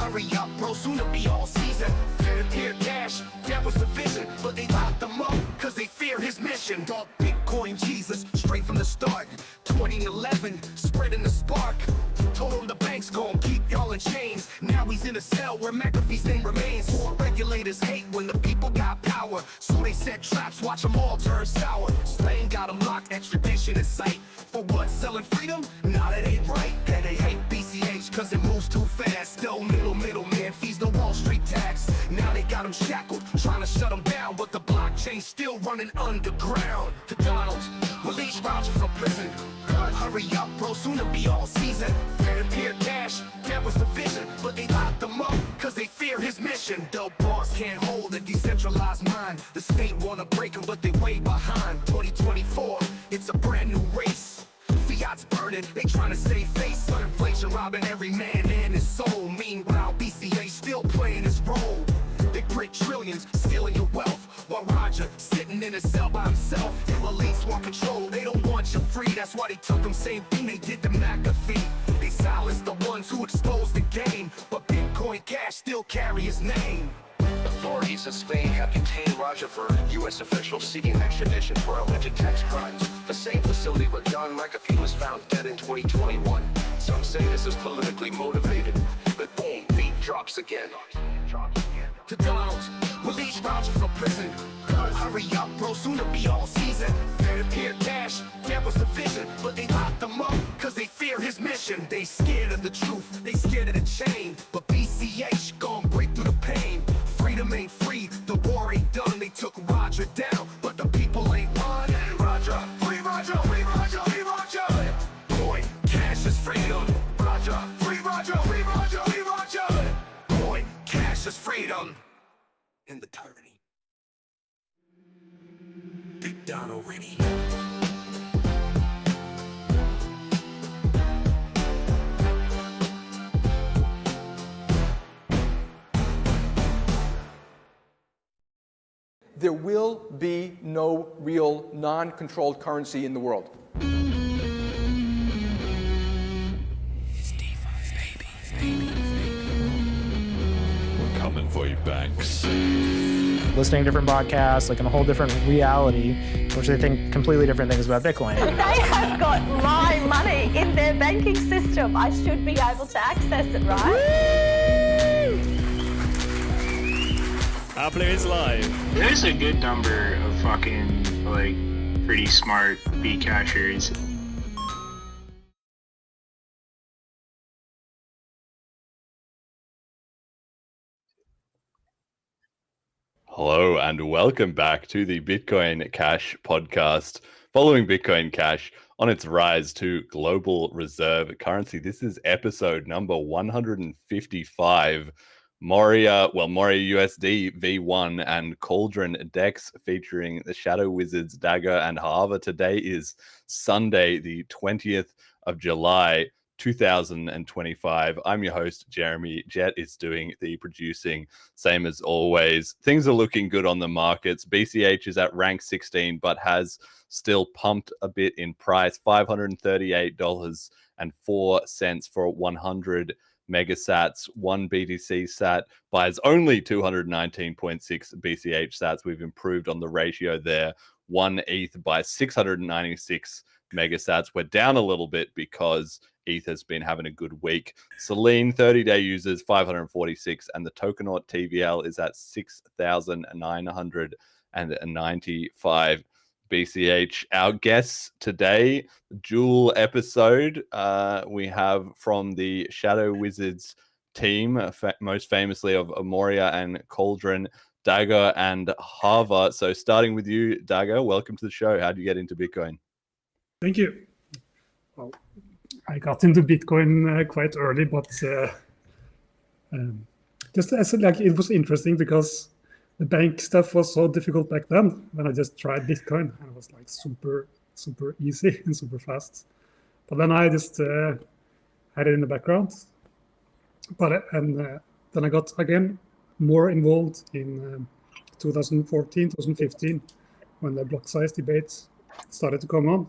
Hurry up, bro, soon it'll be all season. Peer cash, that was the vision, but they locked them up, cause they fear his mission. Dog Bitcoin Jesus, straight from the start. 2011, spreading the spark. Told him the bank's gon' keep y'all in chains. Now he's in a cell where McAfee's name remains. More regulators hate when the people got power, so they set traps, watch them all turn sour. Spain got them locked, extradition in sight. For what, selling freedom? Nah, that ain't right. And they hate BCH cause it moves too fast. Still middleman, fees the Wall Street tax. Now they got them shackled, trying to shut them down, but the blockchain's still running underground. To Donald, release Roger from prison. Hurry up, bro, soon it'll be all season. Peer cash, that was the vision, but they locked them up, cause they fear his mission. The boss can't hold a decentralized mind. The state wanna break him, but they way behind. 2024, it's a brand new race. Fiat's burning, they trying to save face. Inflation robbing every man and his soul. Meanwhile, BCA still playing his role. They print trillions, stealing your wealth, while Roger sitting in a cell by himself. The elites want control, they don't want you free. That's why they took them same thing they did to McAfee. They silenced the ones who exposed the game, but Bitcoin Cash still carry his name. Authorities in Spain have detained Roger for U.S. officials seeking extradition for alleged tax crimes. The same facility where Don McAfee was found dead in 2021. Some say this is politically motivated, but boom, beat drops again. To Donald, release Roger from prison. Hurry up, bro, soon it'll be all season. Peer cash, that was the vision, but they locked them up, cause they fear his mission. They scared of the truth, they scared of the chain, but BCH gon' break through the pain. Freedom ain't free, the war ain't done. They took Roger down, but the people ain't won. Roger, free Roger, free Roger, free Roger. Coin, cash is freedom. Roger, free Roger, free Roger, free Roger. Coin, cash is freedom. In the tyranny. Big Don already. There will be no real non-controlled currency in the world. We're coming for you, banks. Listening to different podcasts, like in a whole different reality, which they think completely different things about Bitcoin. They have got my money in their banking system. I should be able to access it, right? Apple is live. There's a good number of fucking, like, pretty smart beat catchers. Hello and welcome back to the Bitcoin Cash podcast. Following Bitcoin Cash on its rise to global reserve currency. This is episode number 155. Moria USD V1 and Cauldron DEX featuring the Shadow Wizards, Dagur and Halvor. Today is Sunday, the 20th of July, 2025. I'm your host, Jeremy. Jet is doing the producing, same as always. Things are looking good on the markets. BCH is at rank 16, but has still pumped a bit in price. $538.04 for 100 megasats. One BTC sat buys only 219.6 BCH sats. We've improved on the ratio there. One ETH by 696 megasats. We're down a little bit because ETH has been having a good week. Selene 30-day users 546, and the Tokenaut TVL is at 6,995 BCH. Our guests today, dual episode. We have from the Shadow Wizards team, most famously of Moria and Cauldron, Dagur and Halvor. So starting with you, Dagur, welcome to the show. How do you get into Bitcoin? Thank you. Well, I got into Bitcoin quite early, but just as like it was interesting because the bank stuff was so difficult back then. When I just tried Bitcoin, and it was like super easy and super fast. But then I just had it in the background. But then I got again more involved in 2014, 2015, when the block size debates started to come on.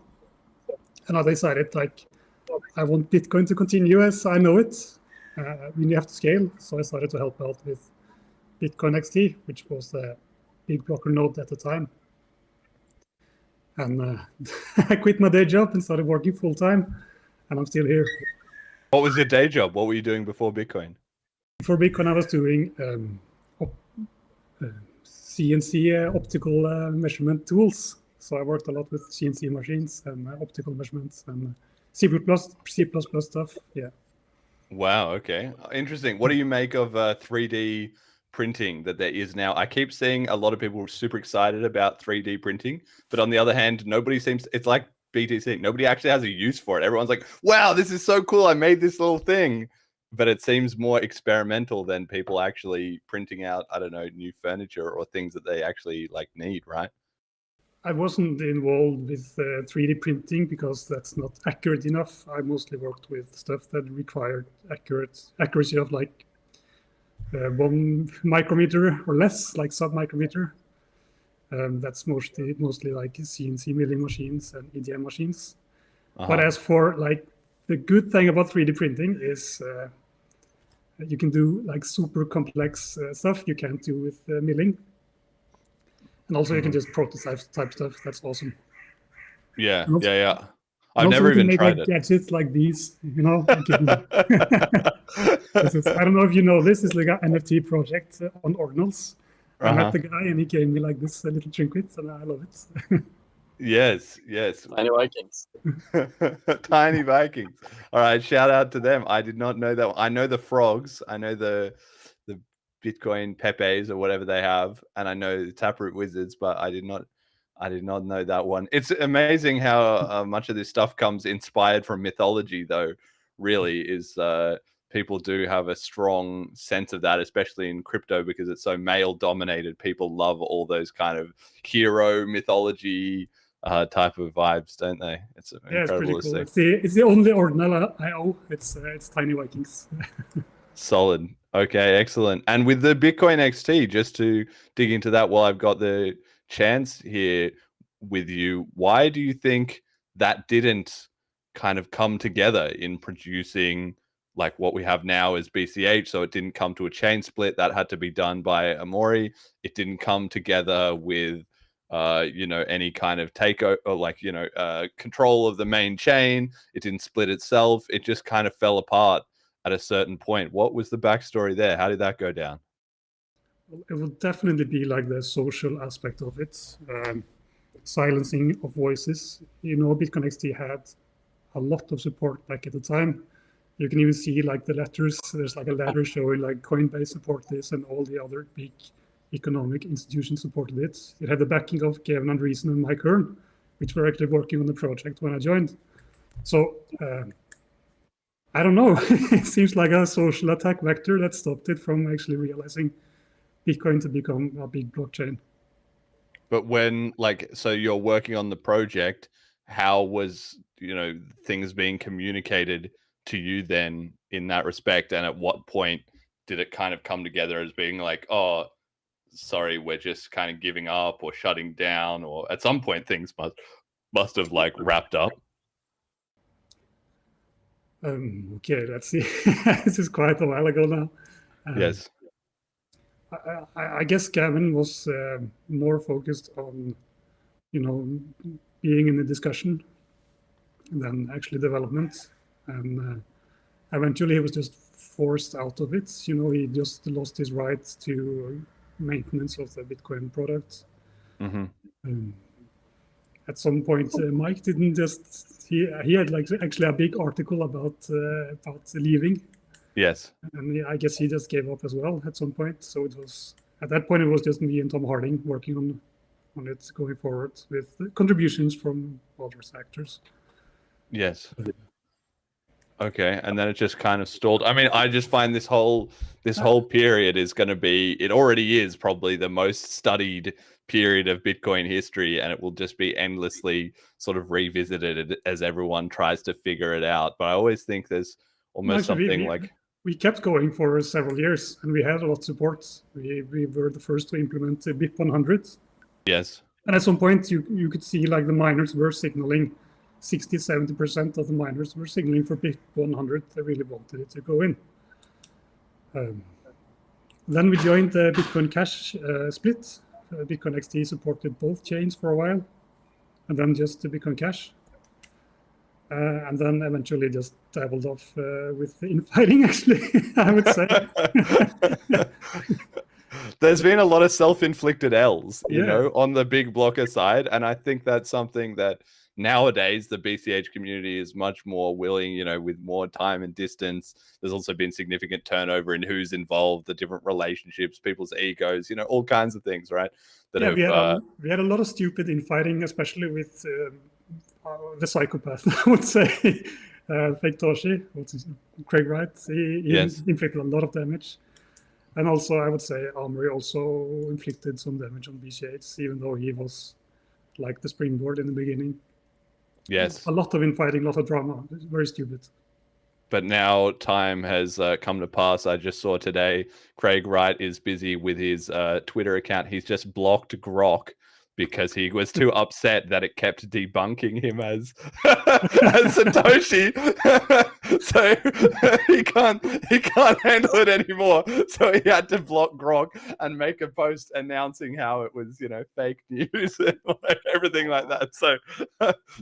And I decided, like, I want Bitcoin to continue as I know it. we have to scale. So I started to help out with Bitcoin XT, which was the big blocker node at the time. And I quit my day job and started working full time, and I'm still here. What was your day job? What were you doing before Bitcoin? Before Bitcoin, I was doing CNC optical measurement tools. So I worked a lot with CNC machines and optical measurements and C++ stuff. Yeah. Wow. Okay. Interesting. What do you make of 3D printing that there is now? I keep seeing a lot of people super excited about 3D printing, but on the other hand, nobody seems. It's like BTC. Nobody actually has a use for it. Everyone's like, "Wow, this is so cool! I made this little thing." But it seems more experimental than people actually printing out, I don't know, new furniture or things that they actually like need, right? I wasn't involved with 3D printing because that's not accurate enough. I mostly worked with stuff that required accuracy of like 1 micrometer or less, like sub-micrometer. That's mostly like CNC milling machines and EDM machines. But as for like the good thing about 3D printing is you can do like super complex stuff you can't do with milling. And also you can just prototype type stuff. That's awesome. Yeah, also, yeah. I've never even tried it. Gadgets like these, you know. I don't know if you know this. It's like an NFT project on ordinals. I met the guy and he gave me like this little trinket, and I love it. Yes. Tiny Vikings. Tiny Vikings. All right, shout out to them. I did not know that. I know the frogs. I know the Bitcoin Pepes or whatever they have, and I know the Taproot Wizards, but I did not know that one. It's amazing how much of this stuff comes inspired from mythology, though. Really, is people do have a strong sense of that, especially in crypto, because it's so male dominated. People love all those kind of hero mythology type of vibes, don't they? It's incredible to see. It's the only ordinal I owe. It's Tiny Vikings. Solid. Okay, excellent. And with the Bitcoin XT, just to dig into that while I've got the chance here with you, why do you think that didn't kind of come together in producing like what we have now as BCH? So it didn't come to a chain split that had to be done by Moria. It didn't come together with any kind of takeover or like control of the main chain. It didn't split itself. It just kind of fell apart at a certain point. What was the backstory there? How did that go down? It would definitely be like the social aspect of it, silencing of voices. Bitcoin XT had a lot of support back at the time. You can even see like the letters. There's like a letter showing like Coinbase supported this and all the other big economic institutions supported it. It had the backing of Kevin Andreessen and Mike Hearn, which were actually working on the project when I joined. So I don't know. It seems like a social attack vector that stopped it from actually realizing Bitcoin to become a big blockchain. But when so you're working on the project, how was things being communicated to you then in that respect, and at what point did it kind of come together as being like, oh, sorry, we're just kind of giving up or shutting down, or at some point things must have like wrapped up? Okay, let's see. This is quite a while ago now. Yes. I guess Gavin was more focused on, being in the discussion than actually development. And eventually he was just forced out of it. He just lost his rights to maintenance of the Bitcoin product. Mm-hmm. At some point, Mike didn't just, he had like actually a big article about leaving. Yes. And I guess he just gave up as well at some point. So it was, at that point, it was just me and Tom Harding working on it going forward with contributions from other actors. Yes. Okay, and then it just kind of stalled. I mean, I just find this whole period is going to be, it already is probably the most studied period of Bitcoin history, and it will just be endlessly sort of revisited as everyone tries to figure it out. But I always think there's almost something we kept going for several years, and we had a lot of support. We were the first to implement BIP 100. Yes. And at some point, you could see like the miners were signaling, 60-70% of the miners were signaling for BIP 100. They really wanted it to go in. Then we joined the Bitcoin Cash split. Bitcoin XT supported both chains for a while, and then just the Bitcoin Cash. And then eventually just dabbled off with infighting, actually, I would say. There's been a lot of self-inflicted L's, you Yeah. know, on the big blocker side. And I think that's something that nowadays the BCH community is much more willing, you know, with more time and distance. There's also been significant turnover in who's involved, the different relationships, people's egos, you know, all kinds of things, right? That Yeah, have, we had a lot of stupid infighting, especially with the psychopath, I would say. Fake Toshi, Craig Wright, he Yes. inflicted a lot of damage. And also, I would say Amory also inflicted some damage on BCH, even though he was like the springboard in the beginning. yes. A lot of infighting, a lot of drama. It's very stupid. But now time has come to pass. I just saw today Craig Wright is busy with his Twitter account. He's just blocked Grok because he was too upset that it kept debunking him as Satoshi. So he can't handle it anymore. So he had to block Grok and make a post announcing how it was, you know, fake news and everything like that. So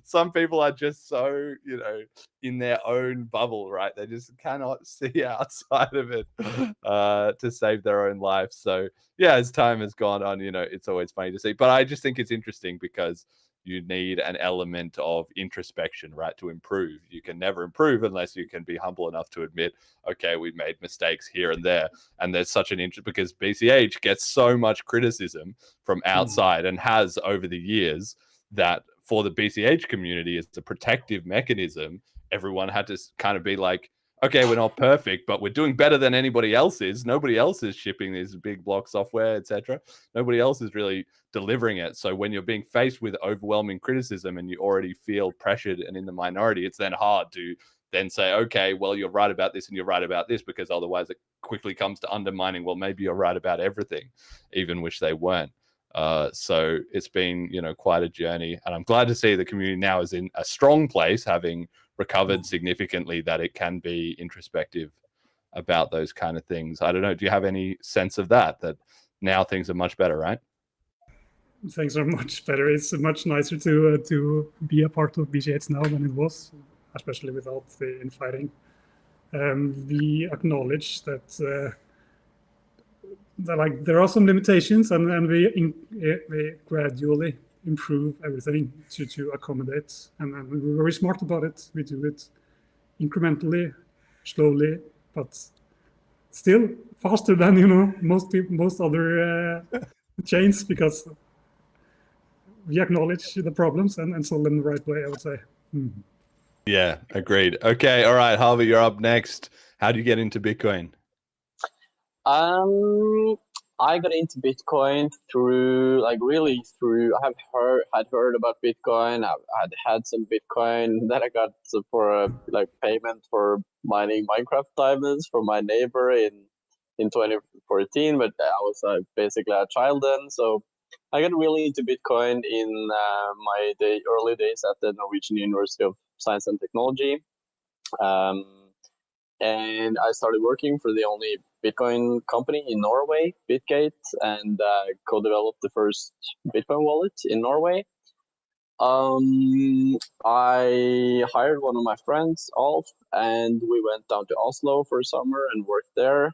some people are just so, you know, in their own bubble, right? They just cannot see outside of it to save their own life. So yeah, as time has gone on, you know, it's always funny to see. But I just think it's interesting because you need an element of introspection, right, to improve. You can never improve unless you can be humble enough to admit, okay, we've made mistakes here and there. And there's such an interest because BCH gets so much criticism from outside and has over the years that for the BCH community, it's a protective mechanism. Everyone had to kind of be like, okay, we're not perfect, but we're doing better than anybody else is. Nobody else is shipping this big block software, etc. Nobody else is really delivering it. So when you're being faced with overwhelming criticism and you already feel pressured and in the minority, it's then hard to then say, okay, well, you're right about this and you're right about this, because otherwise it quickly comes to undermining, well, maybe you're right about everything, even which they weren't. So it's been, you know, quite a journey, and I'm glad to see the community now is in a strong place, having recovered significantly, that it can be introspective about those kind of things. I don't know. Do you have any sense of that now things are much better, right? Things are much better. It's much nicer to be a part of BGH now than it was, especially without the infighting. We acknowledge that like there are some limitations, and we gradually improve everything to accommodate, and we're very smart about it. We do it incrementally, slowly, but still faster than, you know, most other chains, because we acknowledge the problems and solve them the right way, I would say. Yeah, agreed. Okay, all right, Halvor, you're up next. How do you get into Bitcoin? I got into Bitcoin through I had heard about Bitcoin. I had some Bitcoin that I got for payment for mining Minecraft diamonds from my neighbor in 2014. But I was basically a child then, so I got really into Bitcoin in my early days at the Norwegian University of Science and Technology. And I started working for the only Bitcoin company in Norway, Bitgate, and co-developed the first Bitcoin wallet in Norway. I hired one of my friends, Alf, and we went down to Oslo for a summer and worked there.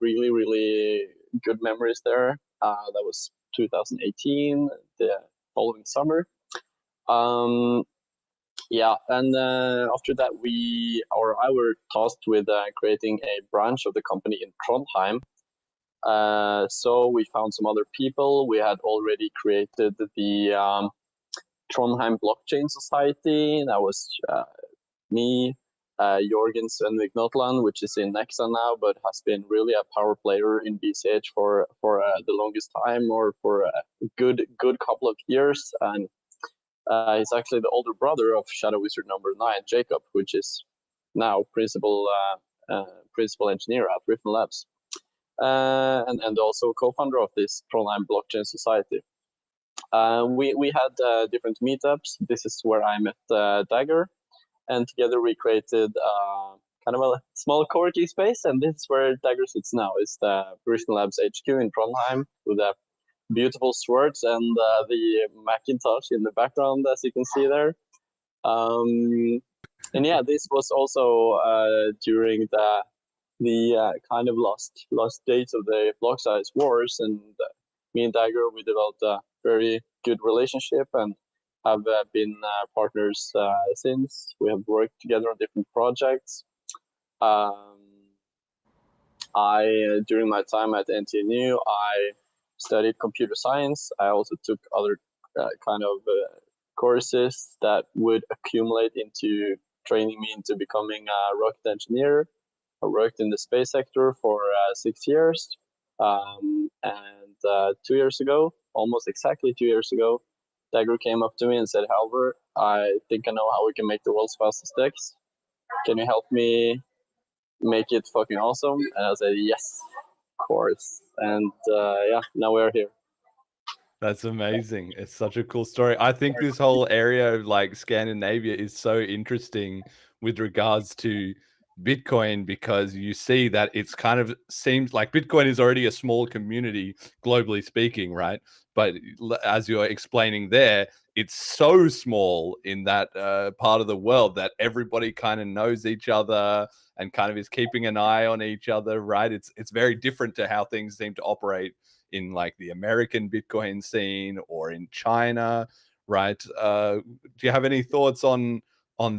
Really, really good memories there. That was 2018, the following summer. Yeah, and after that, I were tasked with creating a branch of the company in Trondheim. So we found some other people. We had already created the Trondheim Blockchain Society. That was me, Jorgen Svenvik Notland, which is in Nexa now, but has been really a power player in BCH for the longest time, or for a good couple of years. And he's actually the older brother of Shadow Wizard number 9, Jacob, which is now principal engineer at Riffin Labs, and also co-founder of this Trondheim Blockchain Society. We had different meetups. This is where I met Dagur, and together we created a kind of a small co-working space, and this is where Dagur sits now. It's the Original Labs HQ in Trondheim with the beautiful swords and the Macintosh in the background, as you can see there. And yeah, this was also during the kind of last days of the block size wars, and me and Dagur, we developed a very good relationship and have been partners since. We have worked together on different projects. During my time at NTNU, I studied computer science. I also took other kind of courses that would accumulate into training me into becoming a rocket engineer. I worked in the space sector for 6 years. And 2 years ago, almost exactly 2 years ago, Dagur came up to me and said, Halvor, I think I know how we can make the world's fastest DEX. Can you help me make it fucking awesome? And I said, yes, of course. And yeah, now we're here. That's amazing. It's such a cool story. I think this whole area of like Scandinavia is so interesting with regards to Bitcoin, because you see that it's kind of seems like Bitcoin is already a small community, globally speaking, right? But as you're explaining there, it's so small in that part of the world that everybody kind of knows each other and kind of is keeping an eye on each other, right? It's very different to how things seem to operate in like the American Bitcoin scene or in China, right? Do you have any thoughts on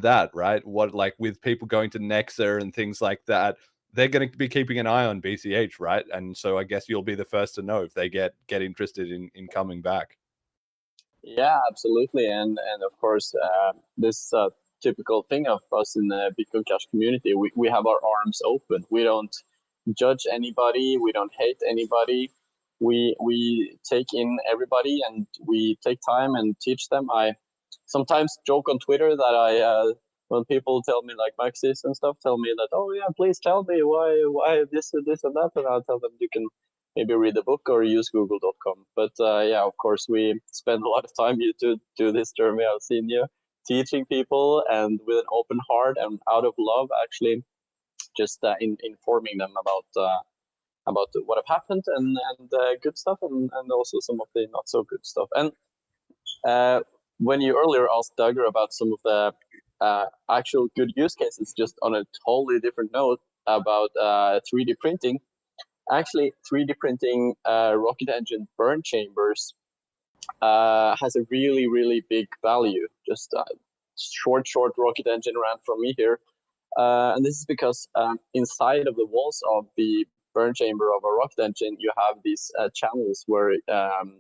that, right? What, like with people going to Nexa and things like that, they're going to be keeping an eye on BCH, right? And so I guess you'll be the first to know if they get interested in coming back. Yeah, absolutely. And of course, this typical thing of us in the Bitcoin Cash community, we have our arms open. We don't judge anybody. We don't hate anybody. We take in everybody and we take time and teach them. I sometimes joke on Twitter that when people tell me like Maxis and stuff, tell me that, oh yeah, please tell me why this and that, and I'll tell them you can maybe read the book or use google.com. But yeah, of course, we spend a lot of time to do this, Jeremy. I've seen you teaching people and with an open heart and out of love, actually, just informing them about what have happened and good stuff and also some of the not so good stuff. And when you earlier asked Dagur about some of the actual good use cases, just on a totally different note about 3D printing, actually 3D printing rocket engine burn chambers has a really, really big value. Just short rocket engine ran from me here. And this is because inside of the walls of the burn chamber of a rocket engine, you have these channels where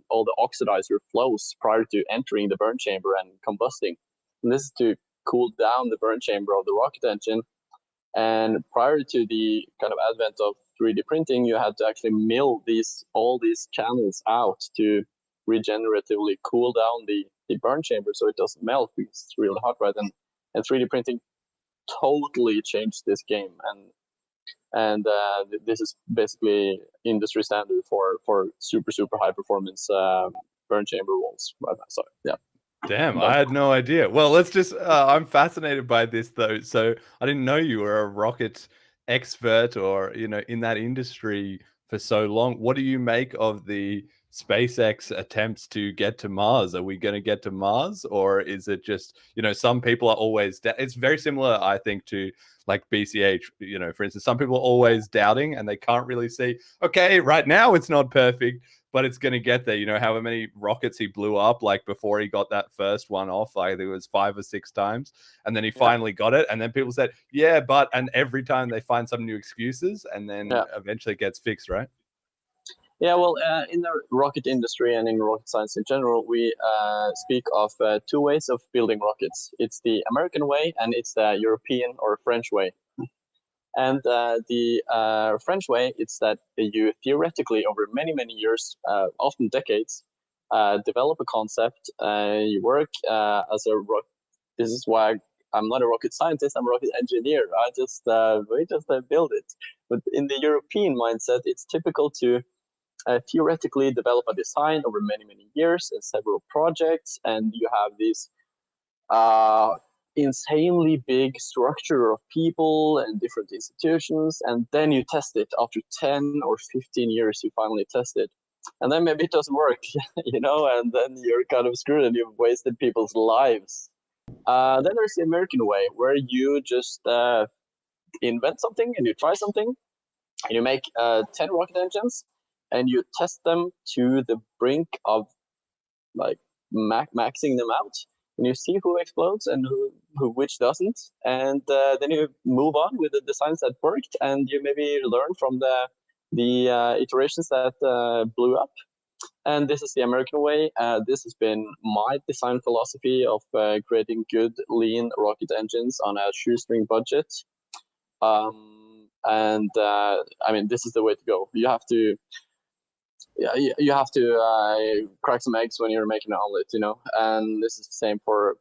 all the oxidizer flows prior to entering the burn chamber and combusting. And this is to cool down the burn chamber of the rocket engine. And prior to the kind of advent of 3D printing, you had to actually mill all these channels out to regeneratively cool down the burn chamber so it doesn't melt because it's really hot, right? And 3D printing totally changed this game. And this is basically industry standard for super high performance burn chamber walls. So yeah. Damn, I had no idea. Well, let's just I'm fascinated by this though. So I didn't know you were a rocket expert or in that industry for so long. What do you make of the SpaceX attempts to get to Mars? Are we going to get to Mars, or is it just some people are always it's very similar, I think, to like BCH. For instance, some people are always doubting and they can't really see, okay, right now it's not perfect, but it's going to get there. However many rockets he blew up, like before he got that first one off, I think it was 5 or 6 times. And then he finally got it. And then people said, yeah, and every time they find some new excuses and then eventually it gets fixed, right? Yeah, well, in the rocket industry and in rocket science in general, we speak of 2 ways of building rockets. It's the American way and it's the European or French way. And the French way, it's that you theoretically, over many years, often decades, develop a concept. You work as a rocket. This is why I'm not a rocket scientist. I'm a rocket engineer. We just build it. But in the European mindset, it's typical to theoretically develop a design over many years and several projects, and you have these insanely big structure of people and different institutions, and then you test it after 10 or 15 years. You finally test it, and then maybe it doesn't work, and then you're kind of screwed and you've wasted people's lives. Then there's the American way, where you just invent something and you try something and you make 10 rocket engines and you test them to the brink of like maxing them out, and you see who explodes and who which doesn't, and then you move on with the designs that worked, and you maybe learn from the iterations that blew up. And this is the American way. This has been my design philosophy of creating good, lean rocket engines on a shoestring budget. And I mean, this is the way to go. You have to crack some eggs when you're making an omelet, and this is the same for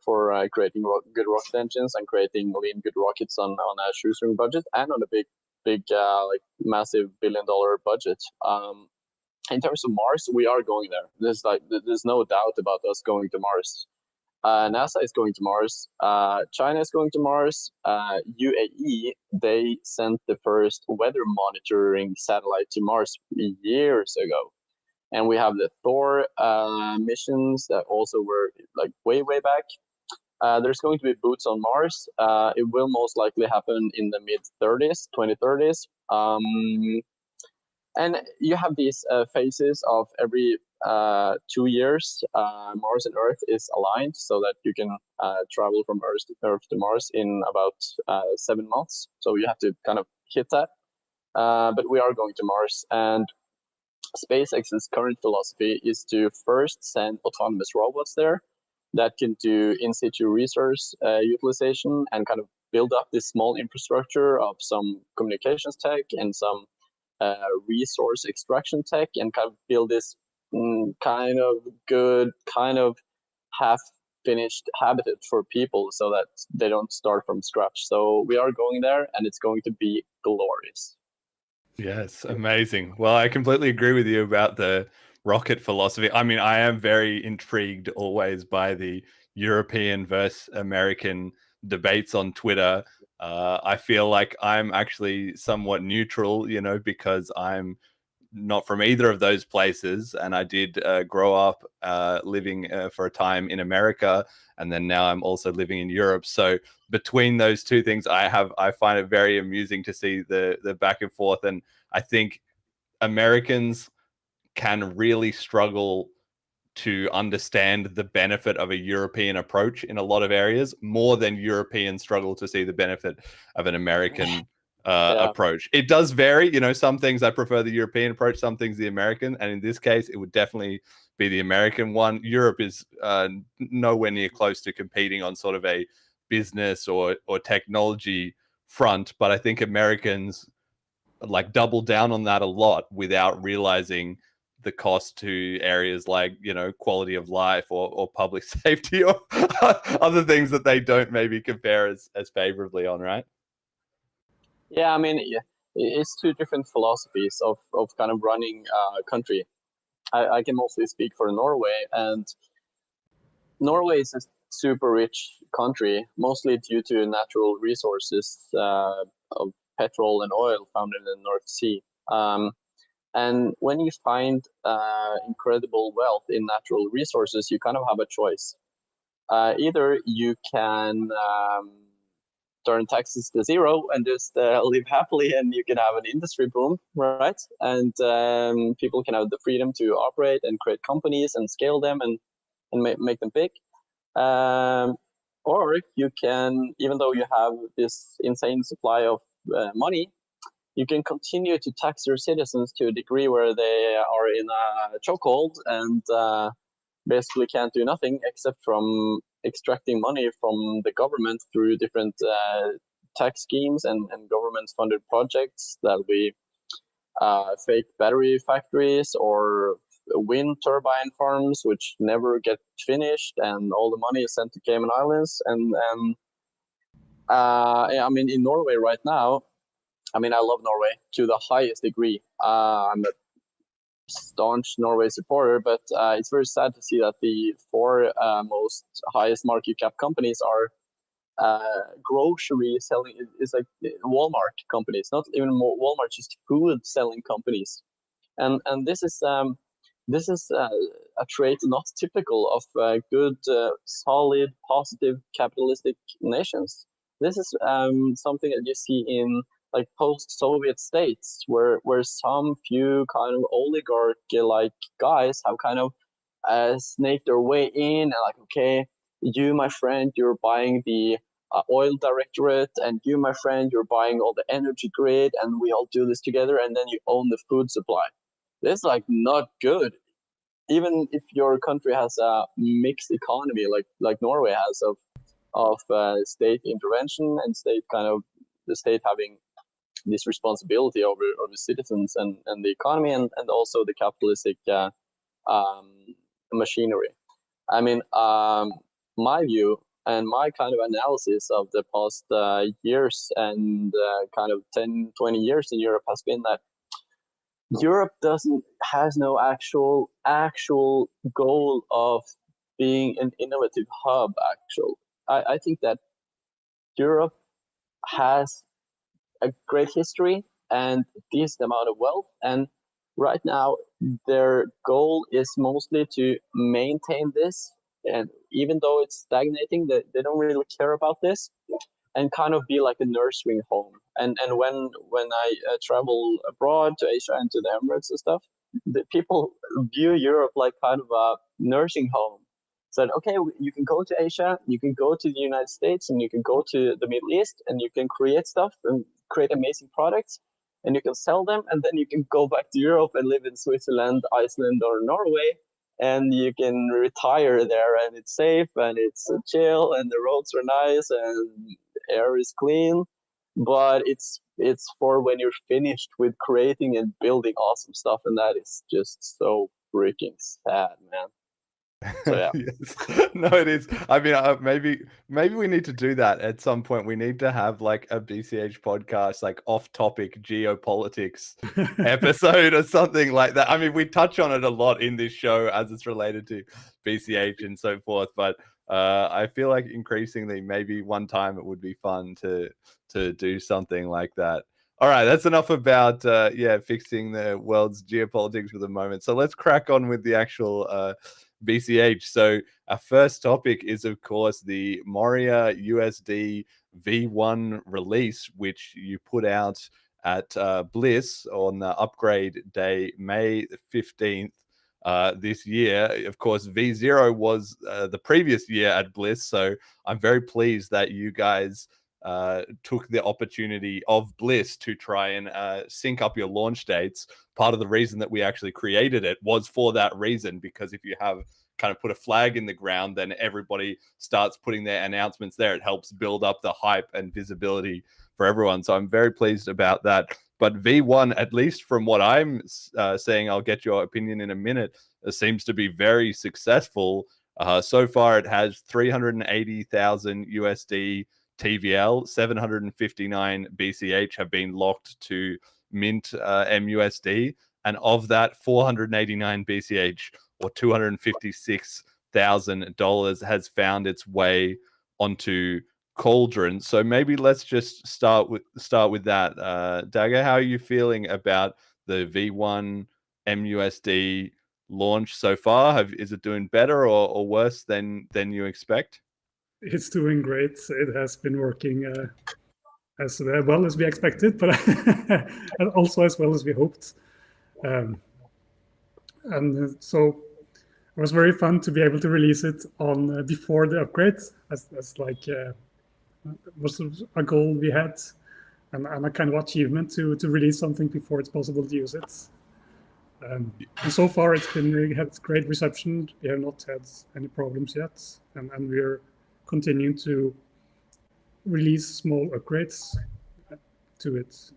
creating good rocket engines and creating lean good rockets on a shoestring budget and on a big like massive $1 billion budget. In terms of Mars, we are going there. There's no doubt about us going to Mars. NASA is going to Mars. China is going to Mars. UAE, they sent the first weather monitoring satellite to Mars years ago. And we have the Thor missions that also were like way back. There's going to be boots on Mars. It will most likely happen in the mid-30s, 2030s. And you have these phases of every 2 years. Mars and Earth is aligned so that you can travel from Earth to Mars in about 7 months. So you have to kind of hit that. But we are going to Mars, and SpaceX's current philosophy is to first send autonomous robots there that can do in situ resource utilization and kind of build up this small infrastructure of some communications tech and some resource extraction tech, and kind of build this kind of good, kind of half-finished habitat for people so that they don't start from scratch. So we are going there, and it's going to be glorious. Yes, amazing. Well, I completely agree with you about the rocket philosophy. I mean, I am very intrigued always by the European versus American debates on Twitter. I feel like I'm actually somewhat neutral, because I'm not from either of those places, and I did grow up living for a time in America, and then now I'm also living in Europe. So between those two things, I find it very amusing to see the back and forth, and I think Americans can really struggle to understand the benefit of a European approach in a lot of areas, more than Europeans struggle to see the benefit of an American approach. It does vary, some things I prefer the European approach, some things the American, and in this case it would definitely be the American one. Europe is nowhere near close to competing on sort of a business or technology front, but I think Americans like double down on that a lot without realizing the cost to areas like quality of life or public safety or other things that they don't maybe compare as favorably on, right? Yeah, I mean, it's two different philosophies of kind of running a country. I can mostly speak for Norway, and Norway is a super rich country, mostly due to natural resources of petrol and oil found in the North Sea. And when you find incredible wealth in natural resources, you kind of have a choice. Either you can turn taxes to zero and just live happily, and you can have an industry boom, right? And people can have the freedom to operate and create companies and scale them and make them big. Or you can, even though you have this insane supply of money, you can continue to tax your citizens to a degree where they are in a chokehold and basically can't do nothing except from extracting money from the government through different tax schemes and government-funded projects. That'll be fake battery factories or wind turbine farms, which never get finished, and all the money is sent to Cayman Islands. And I mean, in Norway right now, I mean, I love Norway to the highest degree. I'm a staunch Norway supporter, but it's very sad to see that the four most highest market cap companies are grocery selling is like Walmart companies, not even more Walmart, just food selling companies, and this is a trait not typical of good, solid, positive capitalistic nations. This is something that you see in like post-Soviet states, where some few kind of oligarch-like guys have kind of snaked their way in, and like, okay, you, my friend, you're buying the oil directorate, and you, my friend, you're buying all the energy grid, and we all do this together, and then you own the food supply. This is like not good. Even if your country has a mixed economy, like Norway has, of state intervention and state kind of the state having this responsibility over citizens and the economy, and also the capitalistic machinery. I mean, my view and my kind of analysis of the past years and kind of 10, 20 years in Europe has been that Europe has no actual goal of being an innovative hub. I think that Europe has a great history and decent amount of wealth, and right now their goal is mostly to maintain this, and even though it's stagnating, they don't really care about this, and kind of be like a nursing home. And when I travel abroad to Asia and to the Emirates and stuff, the people view Europe like kind of a nursing home. Said, okay, you can go to Asia, you can go to the United States, and you can go to the Middle East, and you can create stuff and create amazing products, and you can sell them, and then you can go back to Europe and live in Switzerland, Iceland, or Norway, and you can retire there, and it's safe, and it's chill, and the roads are nice, and the air is clean. But it's for when you're finished with creating and building awesome stuff, and that is just so freaking sad, man. So, yeah. Yes. No, it is. I mean, maybe we need to do that at some point. We need to have like a BCH podcast, like off-topic geopolitics episode or something like that. I mean, we touch on it a lot in this show as it's related to BCH and so forth, but I feel like increasingly maybe one time it would be fun to do something like that. All right, that's enough about fixing the world's geopolitics for the moment. So let's crack on with the actual BCH. So our first topic is, of course, the Moria USD V1 release, which you put out at Bliss on the upgrade day, May 15th this year. Of course, V0 was the previous year at Bliss, so I'm very pleased that you guys took the opportunity of Bliss to try and sync up your launch dates. Part of the reason that we actually created it was for that reason, because if you have kind of put a flag in the ground, then everybody starts putting their announcements there. It helps build up the hype and visibility for everyone. So I'm very pleased about that. But V1, at least from what I'm saying, I'll get your opinion in a minute, seems to be very successful. So far, it has 380,000 USD TVL, 759 BCH have been locked to mint MUSD, and of that, 489 BCH or $256,000 has found its way onto Cauldron. So maybe let's just start with that. Dagur, how are you feeling about the V1 MUSD launch so far? Is it doing better or worse than you expect? It's doing great. It has been working as well as we expected, but and also as well as we hoped. And so it was very fun to be able to release it on before the upgrade, as like was a goal we had, and a kind of achievement to release something before it's possible to use it. And so far, we had great reception. We have not had any problems yet, and we're continuing to release small upgrades to it.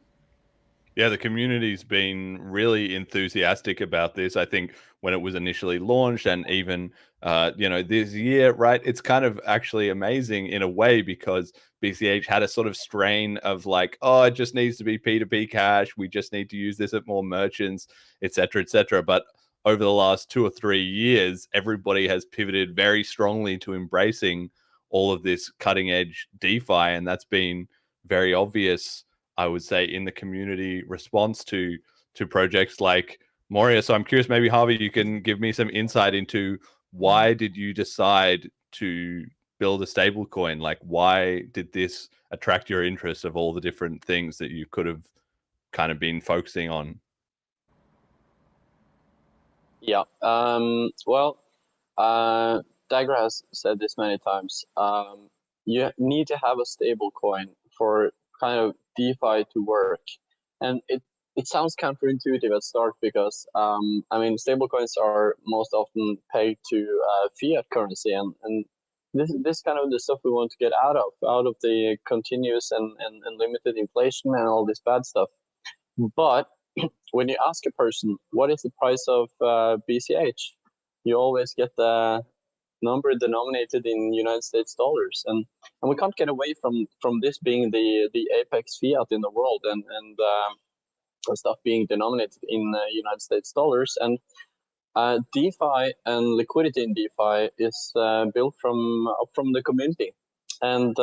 Yeah, the community's been really enthusiastic about this. I think when it was initially launched, and even this year, right? It's kind of actually amazing in a way, because BCH had a sort of strain of like, oh, it just needs to be P2P cash. We just need to use this at more merchants, etc., etc. But over the last 2 or 3 years, everybody has pivoted very strongly to embracing all of this cutting edge DeFi, and that's been very obvious, I would say, in the community response to projects like Moria. So I'm curious, maybe Harvey, you can give me some insight into why did you decide to build a stable coin? Like, why did this attract your interest of all the different things that you could have kind of been focusing on? Yeah. Well, Dagur has said this many times. You need to have a stable coin for kind of DeFi to work, and it sounds counterintuitive at start because I mean, stable coins are most often pegged to fiat currency, and this kind of the stuff we want to get out of the continuous and limited inflation and all this bad stuff. But when you ask a person what is the price of BCH, you always get the number denominated in United States dollars, and we can't get away from this being the apex fiat in the world, and stuff being denominated in United States dollars. And DeFi and liquidity in DeFi is built from the community, and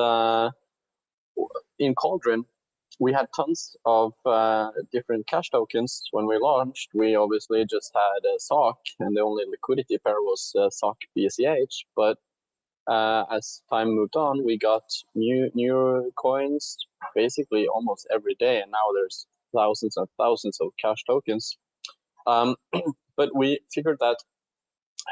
in Cauldron, we had tons of different cash tokens. When we launched, we obviously just had a SOC, and the only liquidity pair was SOC BCH. But as time moved on, we got new coins basically almost every day, and now there's thousands and thousands of cash tokens. But we figured that,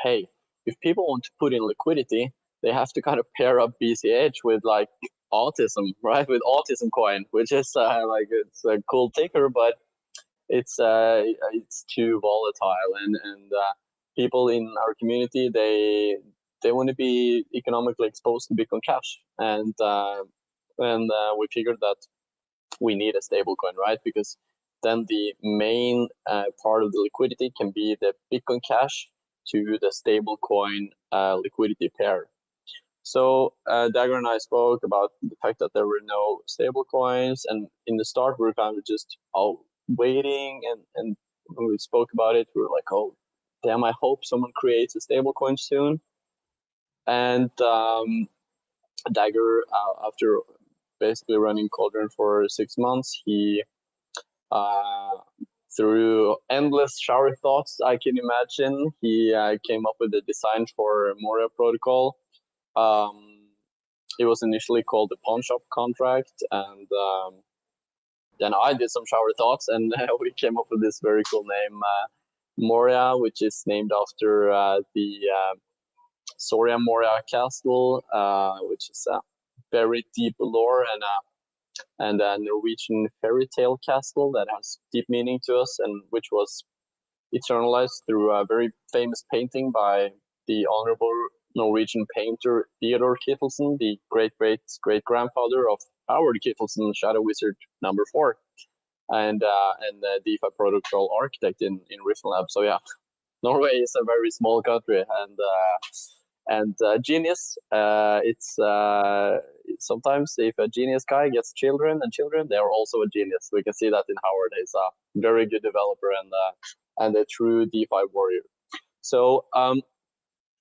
hey, if people want to put in liquidity, they have to kind of pair up BCH with like autism, right? With autism coin, which is like, it's a cool ticker, but it's too volatile, and people in our community, they want to be economically exposed to Bitcoin Cash, and we figured that we need a stable coin, right? Because then the main part of the liquidity can be the Bitcoin Cash to the stable coin liquidity pair. So Dagur and I spoke about the fact that there were no stable coins, and in the start we were kind of just waiting, and when we spoke about it, we were like, oh damn, I hope someone creates a stable coin soon. And Dagur, after basically running Cauldron for 6 months, he through endless shower thoughts, I can imagine, he came up with a design for Moria protocol. It was initially called the pawn shop contract, and then I did some shower thoughts, and we came up with this very cool name, Moria, which is named after the Soria Moria castle, which is a very deep lore and a Norwegian fairy tale castle that has deep meaning to us, and which was eternalized through a very famous painting by the honorable Norwegian painter Theodor Kittelsen, the great-great-great-grandfather of Howard Kittelsen, Shadow Wizard #4, and the DeFi protocol architect in Rift Lab. So yeah, Norway is a very small country, and genius. It's sometimes if a genius guy gets children, they are also a genius. We can see that in Howard. He's a very good developer and a true DeFi warrior. So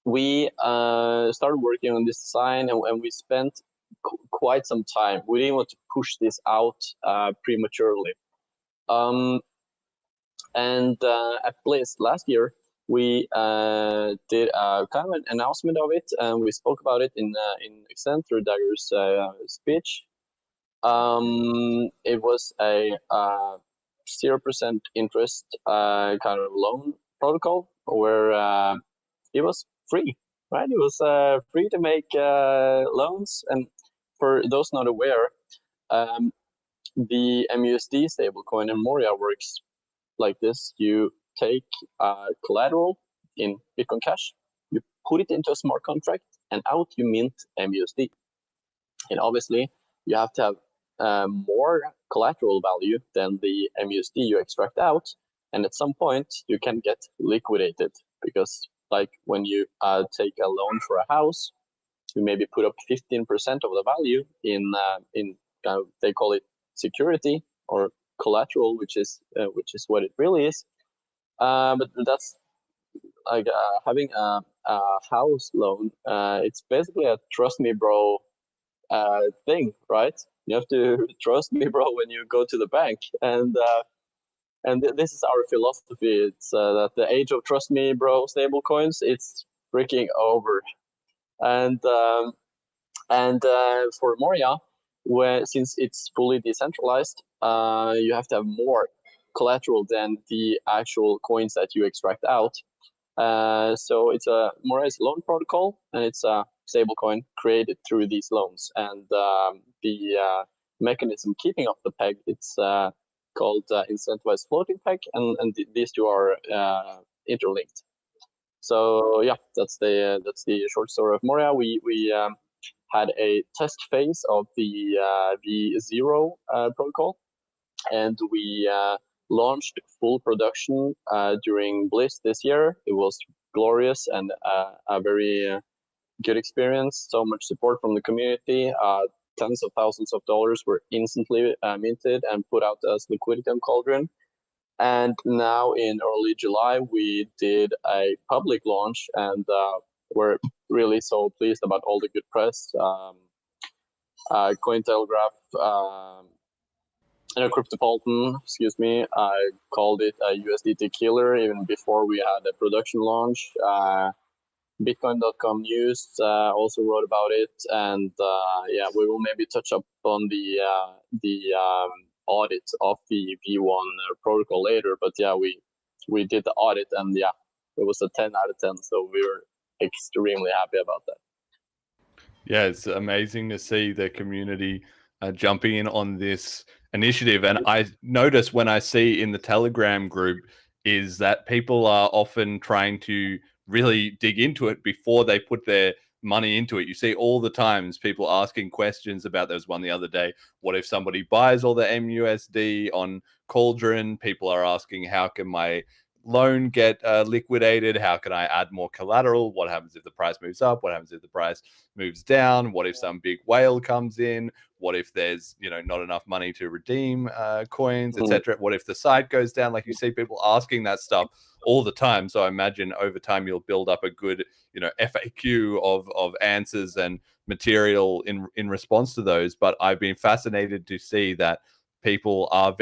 we started working on this design, and we spent quite some time. We didn't want to push this out prematurely. And at Blizz last year, we did kind of an announcement of it, and we spoke about it in extent through Dagur's speech. It was a 0% interest kind of loan protocol where it was free, right? It was free to make loans. And for those not aware, the MUSD stablecoin in Moria works like this. You take collateral in Bitcoin Cash, you put it into a smart contract, and out you mint MUSD. And obviously, you have to have more collateral value than the MUSD you extract out. And at some point, you can get liquidated, because like when you take a loan for a house, you maybe put up 15% of the value in they call it security or collateral, which is what it really is. But that's like having a house loan. It's basically a trust me, bro, thing, right? You have to trust me, bro, when you go to the bank, and this is our philosophy. It's that the age of trust me, bro, stable coins, it's freaking over, and for Moria, since it's fully decentralized, you have to have more collateral than the actual coins that you extract out. So Moria is a loan protocol, and it's a stable coin created through these loans. And the mechanism keeping up the peg, it's called incentivized floating peg, and these two are interlinked. So yeah, that's the short story of Moria. We had a test phase of the V0 protocol, and we launched full production during Bliss this year. It was glorious and a very good experience. So much support from the community. Tens of thousands of dollars were instantly minted and put out as liquidity on Cauldron. And now in early July, we did a public launch, and we're really so pleased about all the good press. Cointelegraph, Cryptopolitan, I called it a USDT killer even before we had a production launch. Bitcoin.com News also wrote about it, and yeah, we will maybe touch up on the audit of the V1 protocol later. But yeah, we did the audit, and yeah, it was a 10 out of 10. So we were extremely happy about that. Yeah, it's amazing to see the community jumping in on this initiative. And I notice when I see in the Telegram group is that people are often trying to really dig into it before they put their money into it. You see all the times people asking questions about, there was one the other day, what if somebody buys all the MUSD on Cauldron? People are asking, how can my loan get liquidated? How can I add more collateral? What happens if the price moves up? What happens if the price moves down? What if some big whale comes in? What if there's not enough money to redeem coins, etc.? What if the site goes down? Like, you see people asking that stuff all the time. So I imagine over time you'll build up a good FAQ of answers and material in response to those. But I've been fascinated to see that people are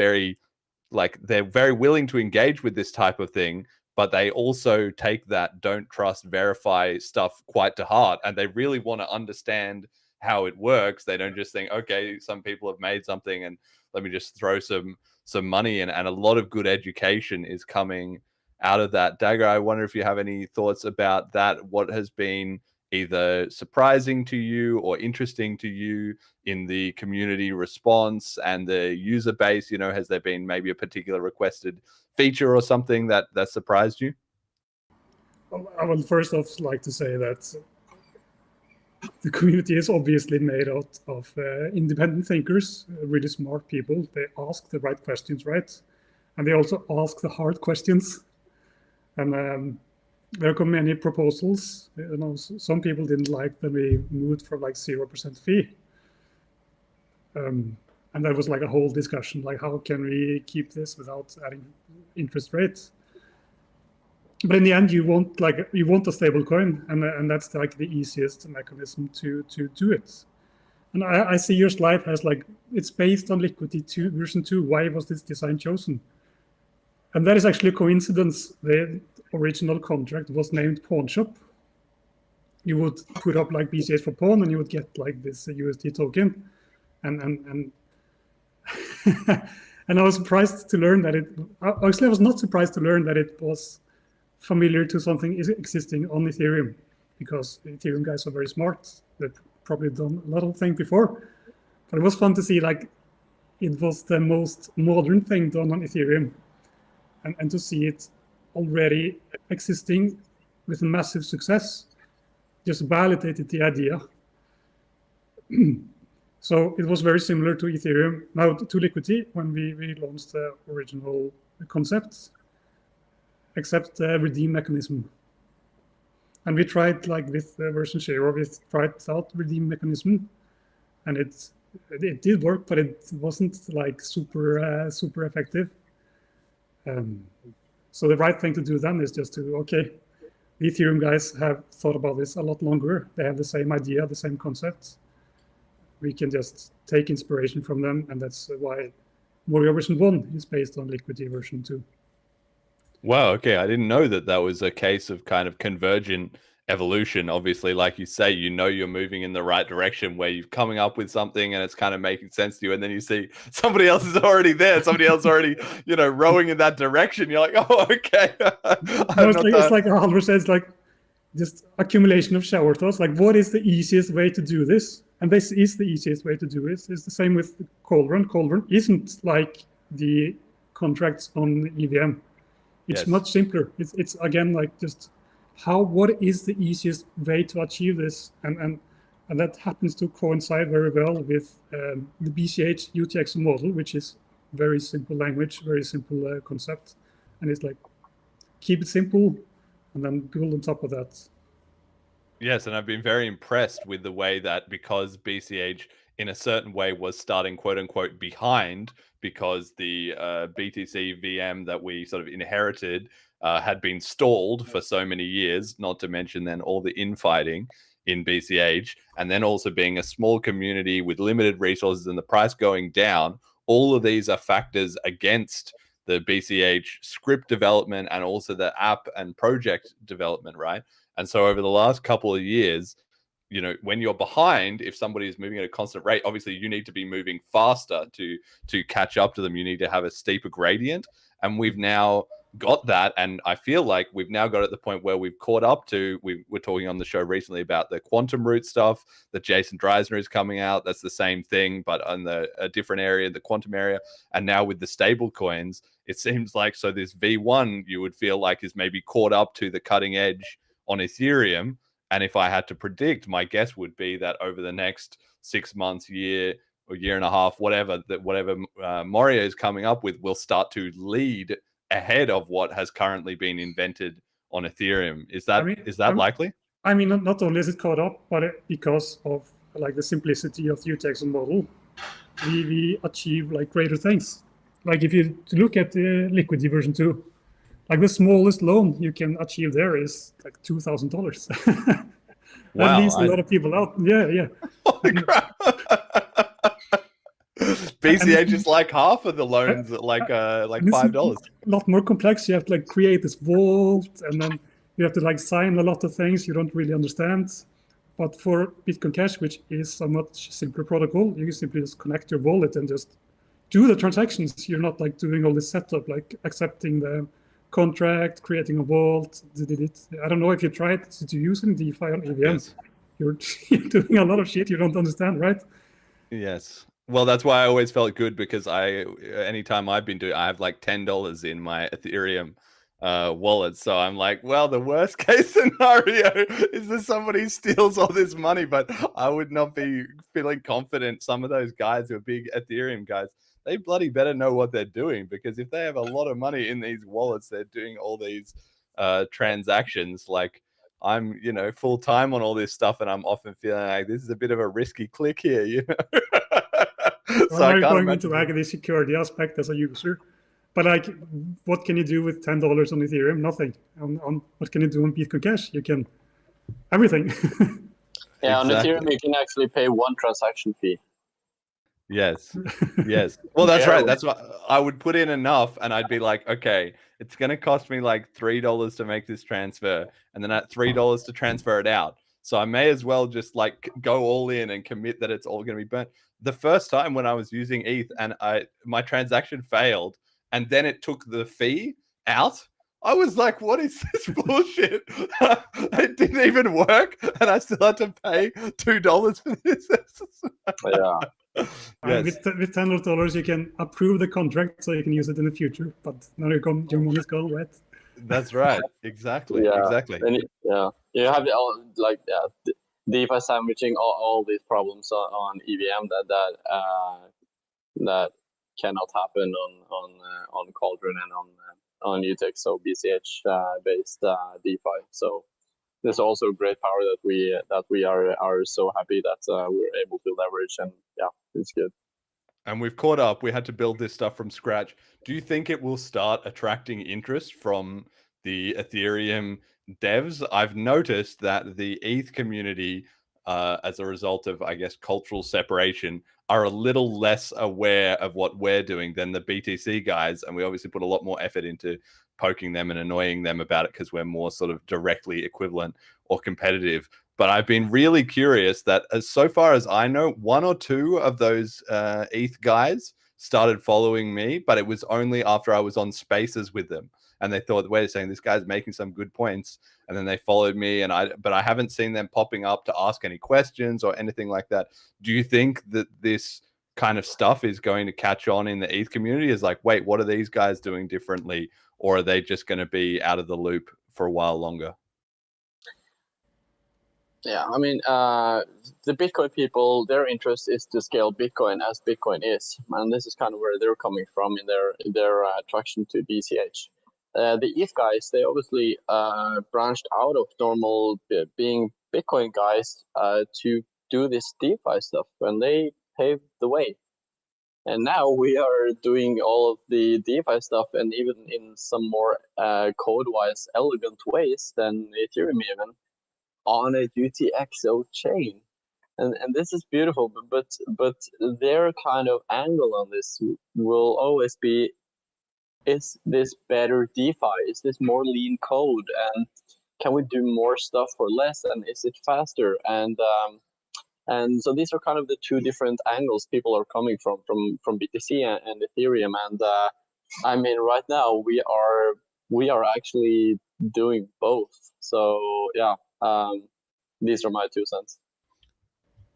they're very willing to engage with this type of thing, but they also take that don't trust, verify stuff quite to heart, and they really want to understand how it works. They don't just think, okay, some people have made something and let me just throw some money in. And a lot of good education is coming out of that. Dagur, I wonder if you have any thoughts about that. What has been either surprising to you or interesting to you in the community response and the user base? Has there been maybe a particular requested feature or something that surprised you? I would first off like to say that the community is obviously made out of independent thinkers, really smart people. They ask the right questions, right? And they also ask the hard questions. And there come many proposals. Some people didn't like that we moved from 0% fee. And there was a whole discussion, how can we keep this without adding interest rates? But in the end, you want a stable coin, and that's the easiest mechanism to do it. And I see your slide has it's based on Liquidity 2 version 2. Why was this design chosen? And that is actually a coincidence. The original contract was named Pawn Shop. You would put up BCH for pawn, and you would get this USD token. And and I was surprised to learn that I was not surprised to learn that it was familiar to something existing on Ethereum, because the Ethereum guys are very smart. They've probably done a lot of things before. But it was fun to see it was the most modern thing done on Ethereum. And to see it already existing with a massive success just validated the idea. So it was very similar to Ethereum, now to Liquidity, when we launched the original concept, except the redeem mechanism. And we tried with version 0, we tried out redeem mechanism, and it did work, but it wasn't super effective. So the right thing to do then is just to, okay, the Ethereum guys have thought about this a lot longer. They have the same idea, the same concept. We can just take inspiration from them, and that's why Moria version 1 is based on Liquidity version 2. Wow, okay. I didn't know that that was a case of kind of convergent evolution. Obviously, like you say, you know you're moving in the right direction where you're coming up with something and it's kind of making sense to you, and then you see somebody else is already there, somebody else already, rowing in that direction. You're like, oh, okay. It's like Halvor says, like just accumulation of shower thoughts. Like, what is the easiest way to do this? And this is the easiest way to do this. It's the same with Cauldron. Cauldron isn't like the contracts on EVM. It's much simpler. It's again like just what is the easiest way to achieve this, and that happens to coincide very well with the BCH UTXO model, which is very simple language, very simple concept, and it's like keep it simple and then build on top of that. Yes, and I've been very impressed with the way that, because BCH in a certain way was starting quote unquote behind, because the BTC VM that we sort of inherited had been stalled for so many years, not to mention then all the infighting in BCH, and then also being a small community with limited resources and the price going down. All of these are factors against the BCH script development and also the app and project development, right? And so over the last couple of years, when you're behind, if somebody is moving at a constant rate, obviously you need to be moving faster to catch up to them. You need to have a steeper gradient. And we've now got that. And I feel like we've now got at the point where we've caught up to, we were talking on the show recently about the quantum root stuff that Jason Dreisner is coming out. That's the same thing, but on a different area, the quantum area. And now with the stable coins, it seems like, so this V1 you would feel like is maybe caught up to the cutting edge on Ethereum. And if I had to predict, my guess would be that over the next 6 months, year or year and a half, whatever Moria is coming up with will start to lead ahead of what has currently been invented on Ethereum. Is that likely? I mean, not only is it caught up, but because of like the simplicity of the UTXO model, we achieve like greater things. Like if you look at the Liquidity version 2, like the smallest loan you can achieve there is like $2,000. Wow, that leaves a lot of people out. Yeah. Holy crap! BCH is like half of the loans at like $5. A lot more complex. You have to like create this vault, and then you have to like sign a lot of things you don't really understand. But for Bitcoin Cash, which is a much simpler protocol, you can simply just connect your wallet and just do the transactions. You're not like doing all this setup, like accepting the contract, creating a vault. I don't know if you tried to use it in DeFi on EVM. Yes. You're doing a lot of shit you don't understand, right? Yes. Well, that's why I always felt good, because anytime I've been doing, I have like $10 in my Ethereum wallet. So I'm like, well, the worst case scenario is that somebody steals all this money, but I would not be feeling confident. Some of those guys who are big Ethereum guys, they bloody better know what they're doing, because if they have a lot of money in these wallets, they're doing all these transactions. Like, I'm, full time on all this stuff, and I'm often feeling like this is a bit of a risky click here, So I'm going into like the security aspect as a user, but like, what can you do with $10 on Ethereum? Nothing. On what can you do on Bitcoin Cash? You can everything. Yeah, on Ethereum you can actually pay one transaction fee. Yes. Well, that's right. That's what I would put in enough, and I'd be like, okay, it's going to cost me like $3 to make this transfer, and then at $3 to transfer it out. So I may as well just like go all in and commit that it's all going to be burnt. The first time when I was using ETH and my transaction failed, and then it took the fee out, I was like, what is this bullshit? It didn't even work, and I still had to pay $2 for this. Yeah. Yes. With $10 you can approve the contract so you can use it in the future, but now your money's gone, right? That's right. Exactly. Yeah. Exactly. And you have DeFi sandwiching all these problems on EVM that cannot happen on Cauldron and on UTXO, so BCH based DeFi. So there's also great power that we are so happy that we're able to leverage, and yeah, it's good. And we've caught up. We had to build this stuff from scratch. Do you think it will start attracting interest from the Ethereum devs, I've noticed that the ETH community, as a result of, I guess, cultural separation, are a little less aware of what we're doing than the BTC guys. And we obviously put a lot more effort into poking them and annoying them about it because we're more sort of directly equivalent or competitive. But I've been really curious that, so far as I know, one or two of those ETH guys started following me, but it was only after I was on Spaces with them. And they thought, wait a second, this guy's making some good points. And then they followed me, but I haven't seen them popping up to ask any questions or anything like that. Do you think that this kind of stuff is going to catch on in the ETH community? Is like, wait, what are these guys doing differently? Or are they just going to be out of the loop for a while longer? Yeah, I mean, the Bitcoin people, their interest is to scale Bitcoin as Bitcoin is, and this is kind of where they're coming from in their attraction to BCH. The ETH guys, they obviously branched out of normal being Bitcoin guys to do this DeFi stuff, and they paved the way. And now we are doing all of the DeFi stuff, and even in some more code-wise elegant ways than Ethereum even, on a UTXO chain. And this is beautiful, but their kind of angle on this will always be, is this better DeFi? Is this more lean code? And can we do more stuff for less? And is it faster? And so these are kind of the two different angles people are coming from BTC and Ethereum. And I mean, right now we are actually doing both. So yeah, these are my 2 cents.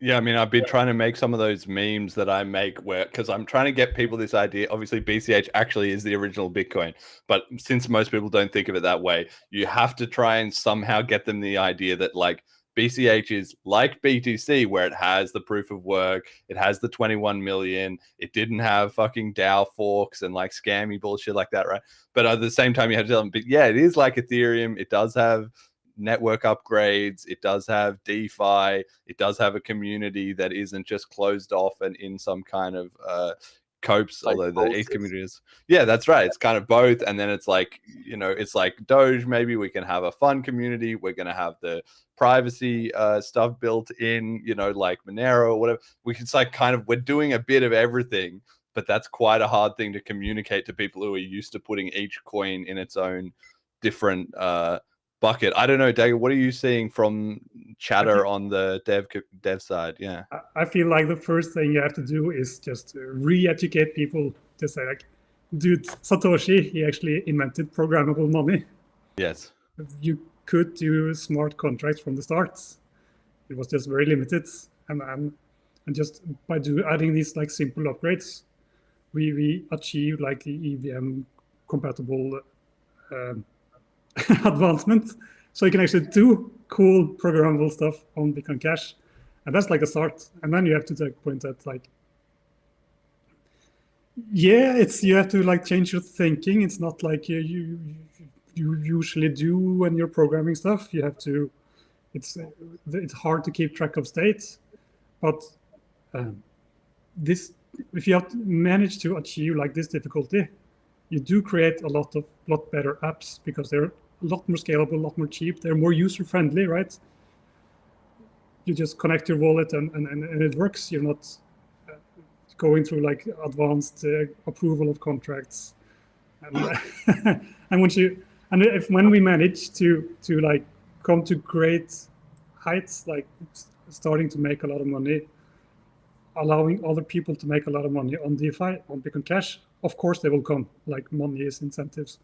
Yeah, I mean, I've been trying to make some of those memes that I make where, because I'm trying to get people this idea. Obviously, BCH actually is the original Bitcoin, but since most people don't think of it that way, you have to try and somehow get them the idea that, like, BCH is like BTC, where it has the proof of work, it has the 21 million, it didn't have fucking DAO forks and like scammy bullshit like that, right? But at the same time, you have to tell them, but yeah, it is like Ethereum. It does have network upgrades, it does have DeFi, it does have a community that isn't just closed off and in some kind of copes, like, although the ETH community is, yeah, that's right, it's kind of both. And then it's like, you know, it's like Doge, maybe we can have a fun community, we're going to have the privacy stuff built in, you know, like Monero or whatever. We can, like, kind of, we're doing a bit of everything, but that's quite a hard thing to communicate to people who are used to putting each coin in its own different bucket. I don't know, Dagur, what are you seeing from chatter on the dev side? Yeah, I feel like the first thing you have to do is just re-educate people to say, like, dude, Satoshi, he actually invented programmable money. Yes. You could do smart contracts from the start. It was just very limited. And just by adding these like simple upgrades, we achieved like the EVM compatible advancement, so you can actually do cool programmable stuff on Bitcoin Cash, and that's like a start. And then you have to point at, like, yeah, it's, you have to like change your thinking. It's not like you usually do when you're programming stuff. You have to, it's hard to keep track of states, but this, if you have to manage to achieve like this difficulty, you do create a lot better apps, because they're a lot more scalable, a lot more cheap. They're more user-friendly, right? You just connect your wallet and it works. You're not going through like advanced approval of contracts. And, when we manage to like come to great heights, like starting to make a lot of money, allowing other people to make a lot of money on DeFi, on Bitcoin Cash, of course they will come. Like, money is incentives.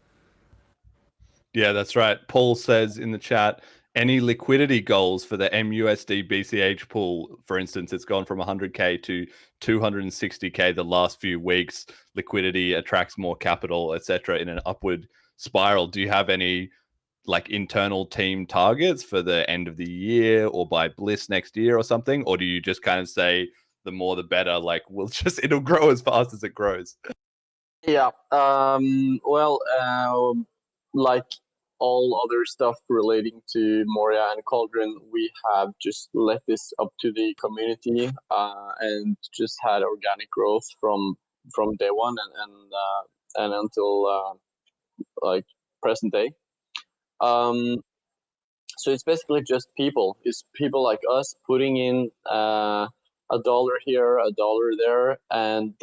Yeah, that's right. Paul says in the chat, any liquidity goals for the MUSD BCH pool? For instance, it's gone from 100K to 260K the last few weeks. Liquidity attracts more capital, etc., in an upward spiral. Do you have any like internal team targets for the end of the year or by Bliss next year or something? Or do you just kind of say the more the better, like it'll grow as fast as it grows? Yeah, well, like all other stuff relating to Moria and Cauldron, we have just let this up to the community and just had organic growth from day one and until like present day. So it's basically just people. It's people like us putting in $1 here, $1 there, and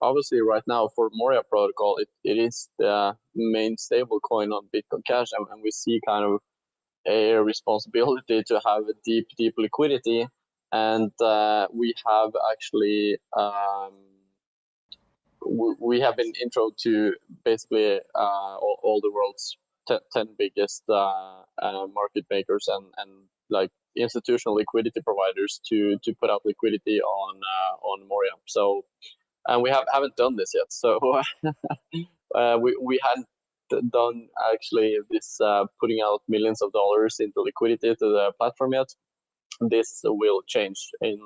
obviously right now for Moria protocol, it is the main stable coin on Bitcoin Cash, and we see kind of a responsibility to have a deep liquidity, and we have actually we have been intro to basically all the world's 10 biggest market makers and like institutional liquidity providers to put out liquidity on Moria. So, and we haven't done this yet. So we hadn't done actually this putting out millions of dollars into liquidity to the platform yet. This will change in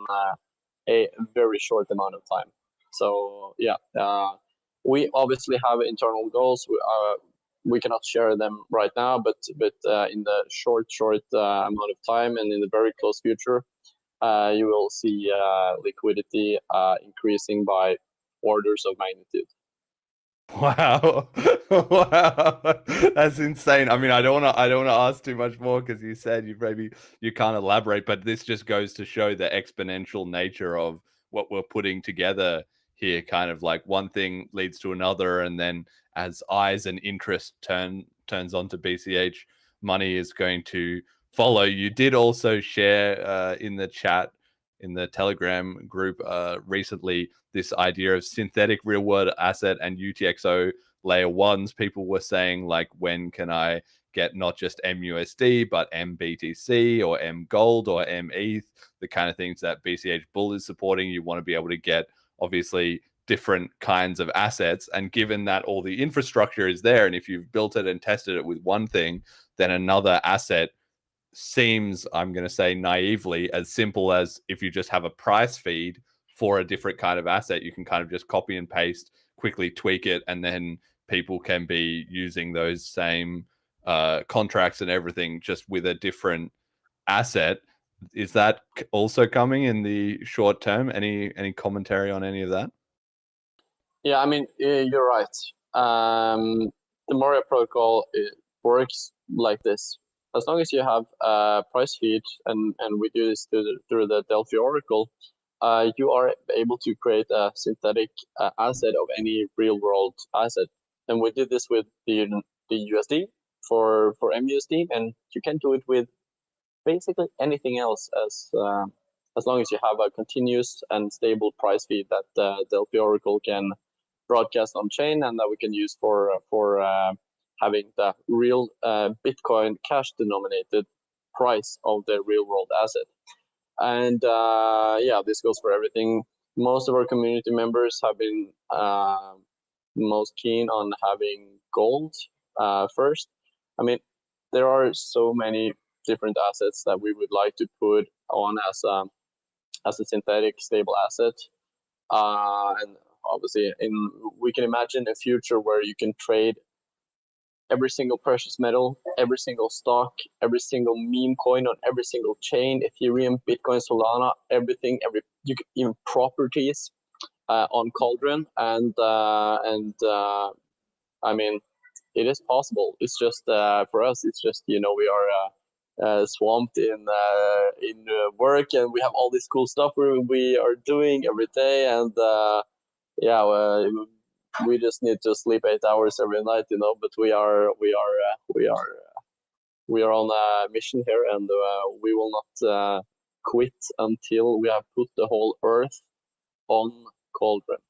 a very short amount of time. So yeah, we obviously have internal goals. We cannot share them right now, but in the short amount of time and in the very close future, you will see liquidity increasing by orders of magnitude. Wow. Wow. That's insane. I mean, I don't want to ask too much more because you said you can't elaborate, but this just goes to show the exponential nature of what we're putting together here. Kind of like one thing leads to another, and then as eyes and interest turns onto BCH, money is going to follow. You did also share in the chat in the Telegram group recently this idea of synthetic real world asset and UTXO layer ones. People were saying, like, when can I get not just MUSD but MBTC or M Gold or METH, the kind of things that BCH Bull is supporting. You want to be able to get obviously different kinds of assets, and given that all the infrastructure is there, and if you've built it and tested it with one thing, then another asset seems, I'm going to say naively, as simple as if you just have a price feed for a different kind of asset, you can kind of just copy and paste, quickly tweak it, and then people can be using those same contracts and everything just with a different asset. Is that also coming in the short term? Any commentary on any of that? Yeah, I mean, you're right. The Moria protocol, it works like this. As long as you have a price feed, and we do this through the Delphi Oracle, you are able to create a synthetic asset of any real world asset. And we did this with the USD for MUSD, and you can do it with basically anything else as long as you have a continuous and stable price feed that Delphi Oracle can broadcast on chain, and that we can use for having the real Bitcoin Cash denominated price of the real world asset. And yeah, this goes for everything. Most of our community members have been most keen on having gold first. I mean, there are so many different assets that we would like to put on as a synthetic stable asset, and obviously we can imagine a future where you can trade every single precious metal, every single stock, every single meme coin on every single chain, Ethereum, Bitcoin, Solana, everything, even properties on Cauldron, and I mean, it is possible. It's just for us, it's just, we are swamped in work, and we have all this cool stuff we are doing every day, and yeah, we just need to sleep 8 hours every night, but we are on a mission here, and we will not quit until we have put the whole earth on Cauldron.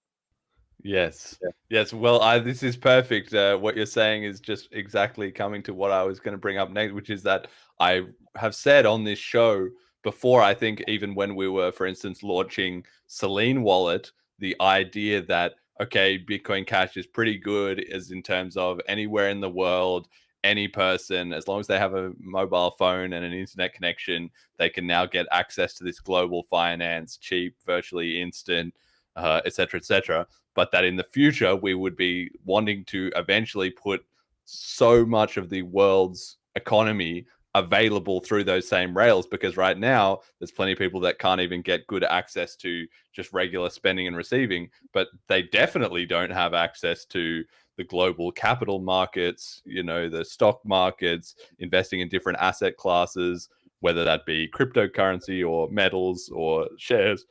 Yes. Yeah. Yes. Well, this is perfect. What you're saying is just exactly coming to what I was going to bring up next, which is that I have said on this show before, I think even when we were, for instance, launching Selene Wallet, the idea that, okay, Bitcoin Cash is pretty good as in terms of anywhere in the world, any person, as long as they have a mobile phone and an internet connection, they can now get access to this global finance, cheap, virtually instant, et cetera, et cetera. But that in the future, we would be wanting to eventually put so much of the world's economy available through those same rails, because right now there's plenty of people that can't even get good access to just regular spending and receiving, but they definitely don't have access to the global capital markets, the stock markets, investing in different asset classes, whether that be cryptocurrency or metals or shares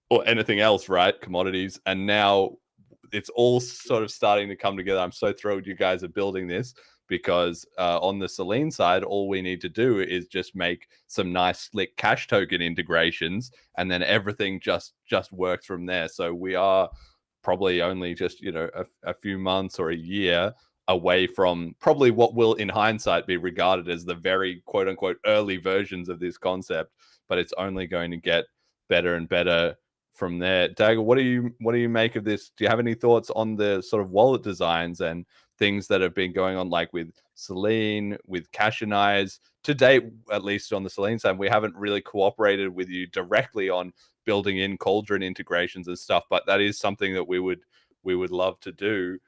or anything else, right? Commodities. And now it's all sort of starting to come together. I'm so thrilled you guys are building this, because on the Selene side, all we need to do is just make some nice slick cash token integrations, and then everything just works from there. So we are probably only just a few months or a year away from probably what will in hindsight be regarded as the very quote unquote early versions of this concept, but it's only going to get better and better from there. Dagur, what do you make of this? Do you have any thoughts on the sort of wallet designs and things that have been going on, like with Selene, with Cashenize? To date, at least on the Selene side, we haven't really cooperated with you directly on building in Cauldron integrations and stuff, but that is something that we would love to do.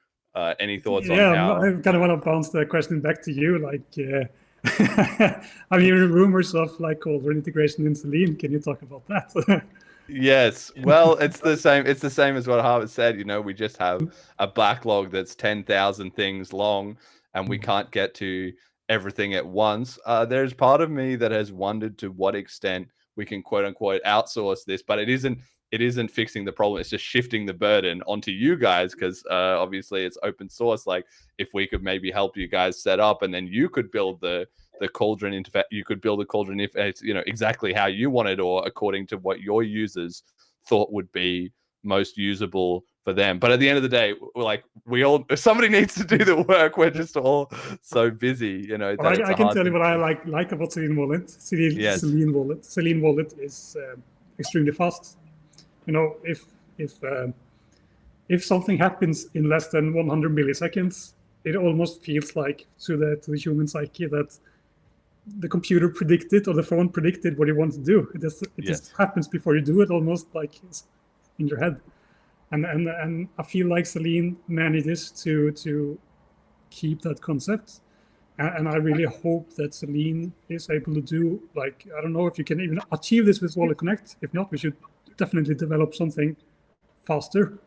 Any thoughts on how? I kind of want to bounce the question back to you. Like, I'm hearing rumors of like Cauldron integration in Selene. Can you talk about that? Yes. Well, it's the same. It's the same as what Halvor said. We just have a backlog that's 10,000 things long, and we can't get to everything at once. There's part of me that has wondered to what extent we can quote unquote outsource this, but it isn't fixing the problem. It's just shifting the burden onto you guys, because obviously it's open source. Like, if we could maybe help you guys set up, and then you could build the Cauldron interface, you could build a Cauldron interface, exactly how you wanted, or according to what your users thought would be most usable for them. But at the end of the day, somebody needs to do the work. We're just all so busy, I can tell you what I like about Selene Wallet. Selene Wallet is extremely fast. If something happens in less than 100 milliseconds, it almost feels like to the human psyche that the computer predicted, or the phone predicted what you want to do. It just happens before you do it, almost like it's in your head. And I feel like Selene manages to keep that concept. And I really hope that Selene is able to do, like, I don't know if you can even achieve this with Wallet Connect. If not, we should definitely develop something faster,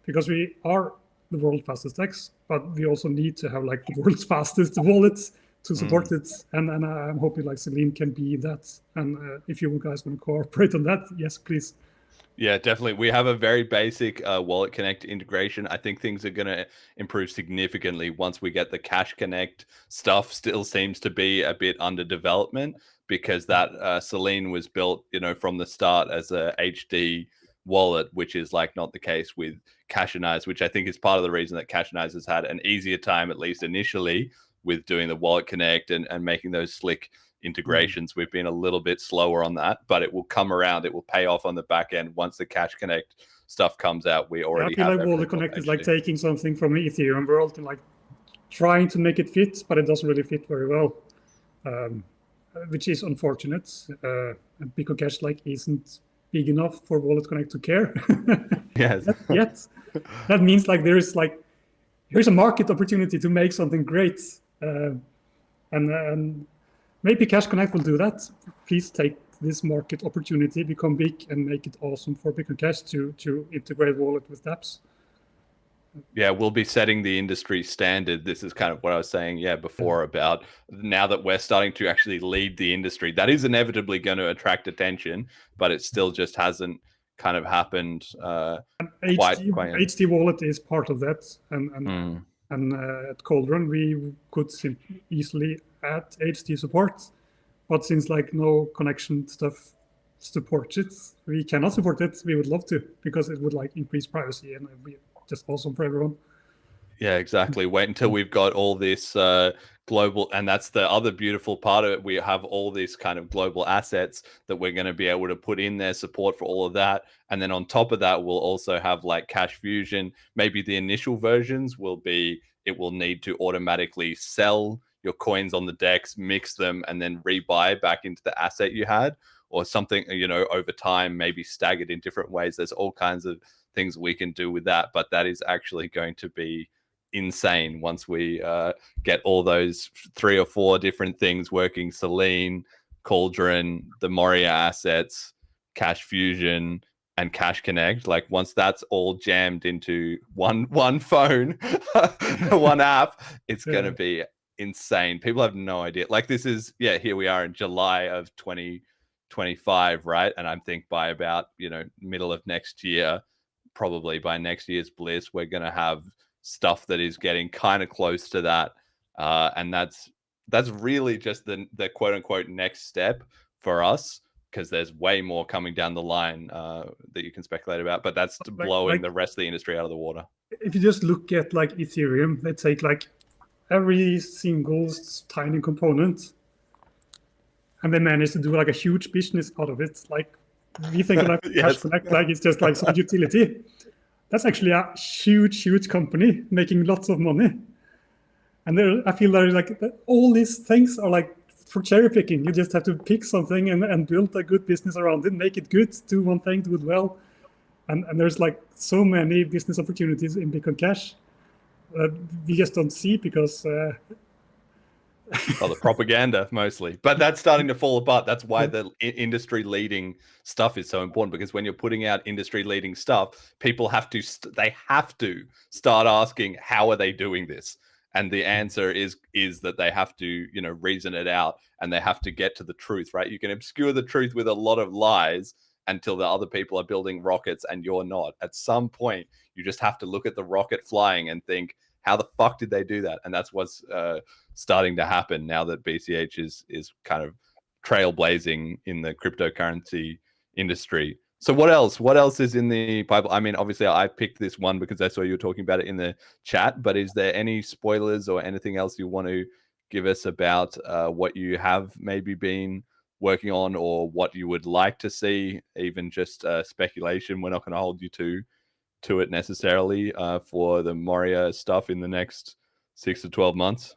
because we are the world's fastest DEX, but we also need to have like the world's fastest wallets to support it. And I'm hoping like Selene can be that. And if you guys want to cooperate on that, yes, please. Yeah, definitely. We have a very basic Wallet Connect integration. I think things are going to improve significantly once we get the Cash Connect stuff. Still seems to be a bit under development, because that Selene was built, from the start as a HD wallet, which is like not the case with Cashenize, which I think is part of the reason that Cashenize has had an easier time, at least initially, with doing the Wallet Connect and making those slick integrations. We've been a little bit slower on that, but it will come around. It will pay off on the back end once the Cash Connect stuff comes out. We already have. I feel like Wallet Connect is like taking something from the Ethereum world and like trying to make it fit, but it doesn't really fit very well, which is unfortunate. Bitcoin Cash isn't big enough for Wallet Connect to care. Yes. Yet that means like here's a market opportunity to make something great, and maybe Cash Connect will do that. Please take this market opportunity, become big, and make it awesome for Bitcoin Cash to integrate wallet with dApps. Yeah, we'll be setting the industry standard. This is kind of what I was saying, before, about now that we're starting to actually lead the industry. That is inevitably going to attract attention, but it still just hasn't kind of happened quite. HD Wallet is part of that, and at Cauldron we could easily add HD support, but since no connection stuff supports it, we cannot support it. We would love to, because it would increase privacy and it'd be just awesome for everyone. Yeah, exactly. Wait until we've got all this global, and that's the other beautiful part of it. We have all these kind of global assets that we're going to be able to put in there, support for all of that. And then on top of that, we'll also have Cash Fusion. Maybe the initial versions will be, it will need to automatically sell your coins on the DEX, mix them, and then rebuy back into the asset you had, or something, over time, maybe staggered in different ways. There's all kinds of things we can do with that, but that is actually going to be insane once we get all those 3 or 4 different things working: Selene, Cauldron, the Moria assets, Cash Fusion, and Cash Connect, like once that's all jammed into one phone, one app, it's going to be insane. People have no idea. Like this is, here we are in July of 2025, right? And I think by about, middle of next year, probably by next year's Bliss, we're going to have stuff that is getting kind of close to that. And that's really just the quote unquote next step for us, because there's way more coming down the line that you can speculate about, but that's blowing the rest of the industry out of the water. If you just look at like Ethereum, they take like every single tiny component and they manage to do like a huge business out of it. Like we think of like Cash Connect, like it's just like some utility. That's actually a huge company making lots of money. And I feel like all these things are like for cherry picking. You just have to pick something and build a good business around it, make it good, do one thing, do it well. And there's like so many business opportunities in Bitcoin Cash that we just don't see because the propaganda mostly, but that's starting to fall apart. That's why the industry leading stuff is so important, because when you're putting out industry leading stuff, people have to start asking, how are they doing this? And the answer is that they have to, reason it out, and they have to get to the truth, right? You can obscure the truth with a lot of lies until the other people are building rockets and you're not. At some point, you just have to look at the rocket flying and think, how the fuck did they do that? And that's what's starting to happen now that BCH is kind of trailblazing in the cryptocurrency industry. So what else? What else is in the pipeline? I mean, obviously, I picked this one because I saw you were talking about it in the chat. But is there any spoilers or anything else you want to give us about what you have maybe been working on, or what you would like to see? Even just speculation. We're not going to hold you to it necessarily for the Moria stuff in the next 6 to 12 months.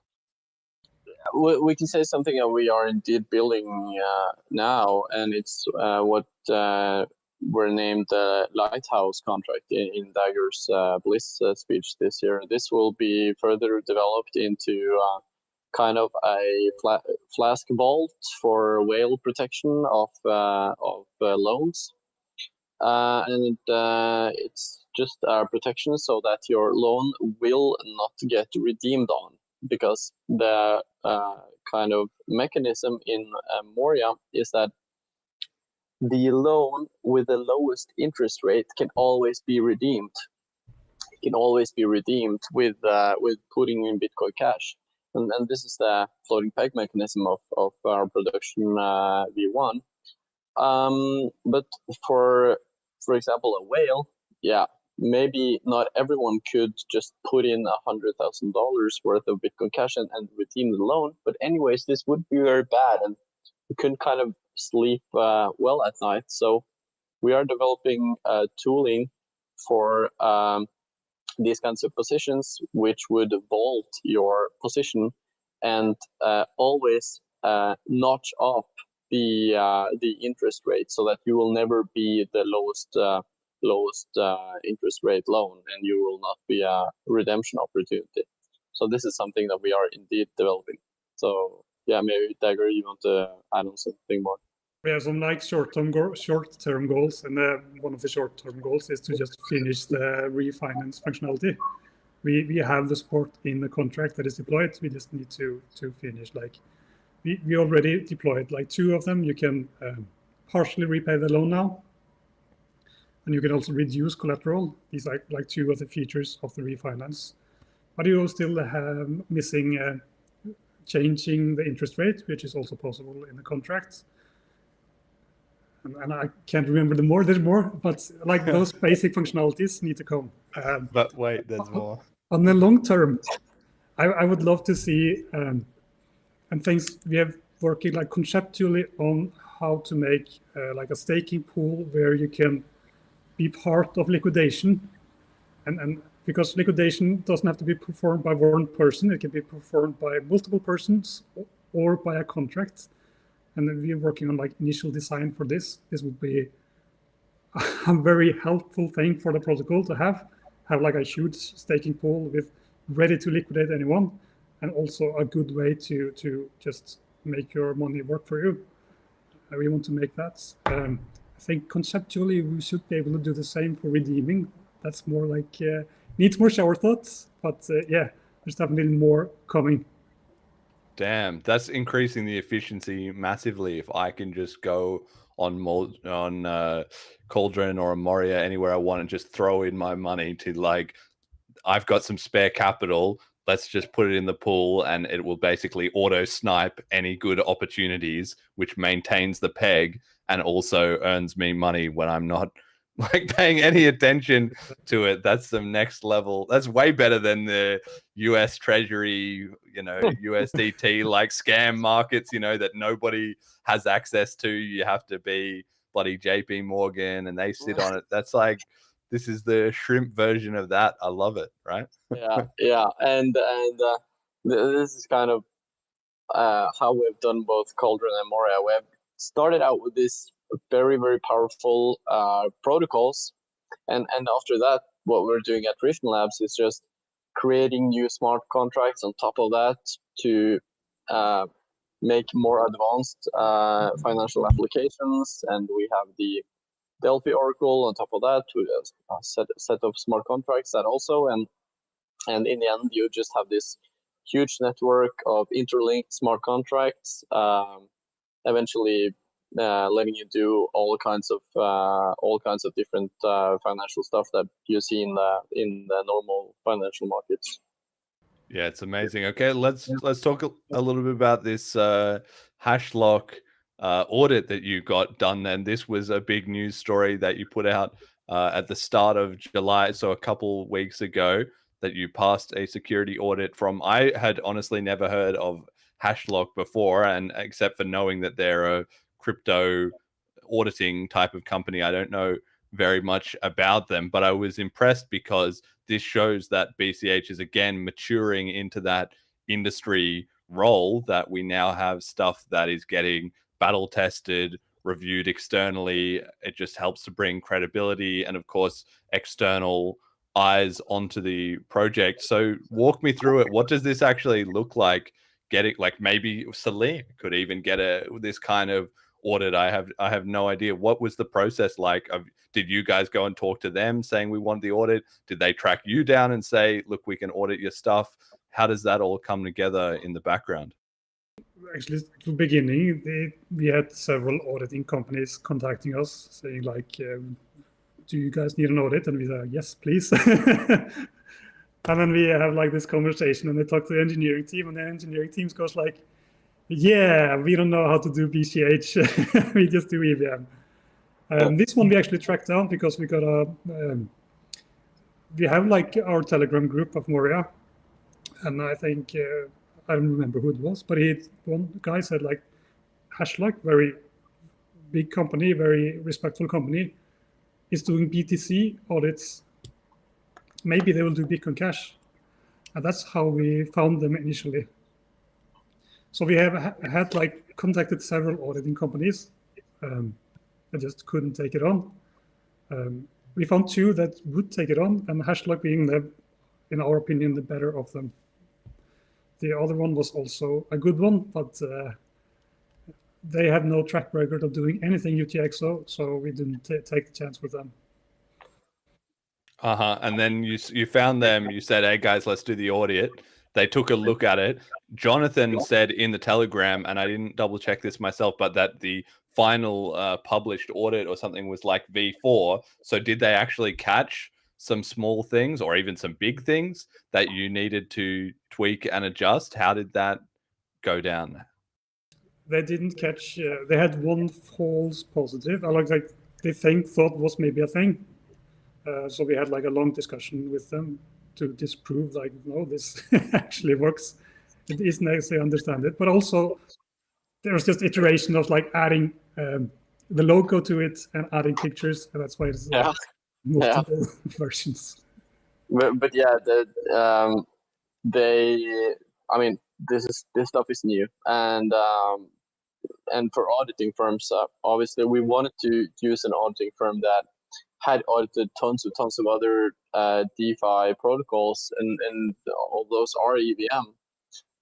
We can say something that we are indeed building now, and it's what were named the Lighthouse contract in Dagur's Bliss speech this year. This will be further developed into kind of a flask vault for whale protection of loans, and it's just a protection so that your loan will not get redeemed on, because the kind of mechanism in Moria is that the loan with the lowest interest rate can always be redeemed. It can always be redeemed with putting in Bitcoin Cash, and this is the floating peg mechanism of our production V1. But for example, a whale, maybe not everyone could just put in $100,000 worth of Bitcoin Cash and redeem the loan. But anyways, this would be very bad, and you couldn't kind of sleep well at night. So we are developing tooling for these kinds of positions, which would vault your position and always notch up the interest rate, so that you will never be the lowest interest rate loan, and you will not be a redemption opportunity. So this is something that we are indeed developing. So maybe Dagur, you want to add on something more? We have some like short-term goals, and one of the short-term goals is to just finish the refinance functionality. We have the support in the contract that is deployed. We just need to finish. Like we already deployed like 2 of them. You can partially repay the loan now, and you can also reduce collateral. These are like 2 of the features of the refinance. But you will still have missing changing the interest rate, which is also possible in the contract. And I can't remember there's more, but like those basic functionalities need to come. But wait, there's more. On the long term, I would love to see, and things we have working like conceptually on how to make like a staking pool where you can be part of liquidation, and because liquidation doesn't have to be performed by one person, it can be performed by multiple persons or by a contract. And then we're working on like initial design for this. This would be a very helpful thing for the protocol to have like a huge staking pool with ready to liquidate anyone, and also a good way to just make your money work for you. We want to make that. I think conceptually we should be able to do the same for redeeming. That's more like needs more shower thoughts, but yeah, there's definitely more coming. Damn, that's increasing the efficiency massively. If I can just go on Cauldron or a Moria anywhere I want and just throw in my money to like, I've got some spare capital. Let's just put it in the pool, and it will basically auto snipe any good opportunities, which maintains the peg and also earns me money when I'm not like paying any attention to it. That's some next level. That's way better than the US Treasury, USDT like scam markets, that nobody has access to. You have to be bloody JP Morgan and they sit on it. That's like, this is the shrimp version of that. I love it, right? Yeah, and this is kind of how we've done both Cauldron and Moria. We have started out with this very, very powerful protocols, and after that, what we're doing at Rift Labs is just creating new smart contracts on top of that to make more advanced financial applications, and we have the Delphi Oracle on top of that to set up smart contracts that also, and in the end you just have this huge network of interlinked smart contracts, eventually letting you do all kinds of different financial stuff that you see in the normal financial markets. Yeah, it's amazing. Okay, let's talk a little bit about this Hashlock audit that you got done. Then this was a big news story that you put out at the start of July, so a couple weeks ago, that you passed a security audit from. I had honestly never heard of Hashlock before, and except for knowing that they're a crypto auditing type of company, I don't know very much about them, but I was impressed because this shows that BCH is again maturing into that industry role, that we now have stuff that is getting battle tested, reviewed externally. It just helps to bring credibility and of course external eyes onto the project. So walk me through it. What does this actually look like? Getting, like, maybe Salim could even get this kind of audit. I have no idea. What was the process like? Did you guys go and talk to them saying we want the audit? Did they track you down and say, look, we can audit your stuff? How does that all come together in the background? Actually, at the beginning, we had several auditing companies contacting us saying like, do you guys need an audit? And we said, yes, please. And then we have like this conversation and they talk to the engineering team, and the engineering team goes like, yeah, we don't know how to do BCH. We just do EVM. This one we actually tracked down because we got we have like our Telegram group of Moria. And I think, I don't remember who it was, but one guy said like, Hashlock, very big company, very respectful company, is doing BTC audits. Maybe they will do Bitcoin Cash. And that's how we found them initially. So we have had like contacted several auditing companies. I just couldn't take it on. We found two that would take it on, and Hashlock being in our opinion, the better of them. The other one was also a good one, but they had no track record of doing anything UTXO, so we didn't take the chance with them. And then you found them, you said, hey guys, let's do the audit. They took a look at it. Jonathan said in the Telegram, and I didn't double check this myself, but that the final published audit or something was like V4. So did they actually catch some small things or even some big things that you needed to tweak and adjust? How did that go down? They didn't catch, they had one false positive. Like they thought was maybe a thing. So we had like a long discussion with them to disprove like, no, this actually works. It is nice, they understand it. But also there was just iteration of like adding the logo to it and adding pictures. And that's why it's multiple versions. But yeah, I mean, this stuff is new, and for auditing firms, obviously we wanted to use an auditing firm that had audited tons of other DeFi protocols, and all those are EVM,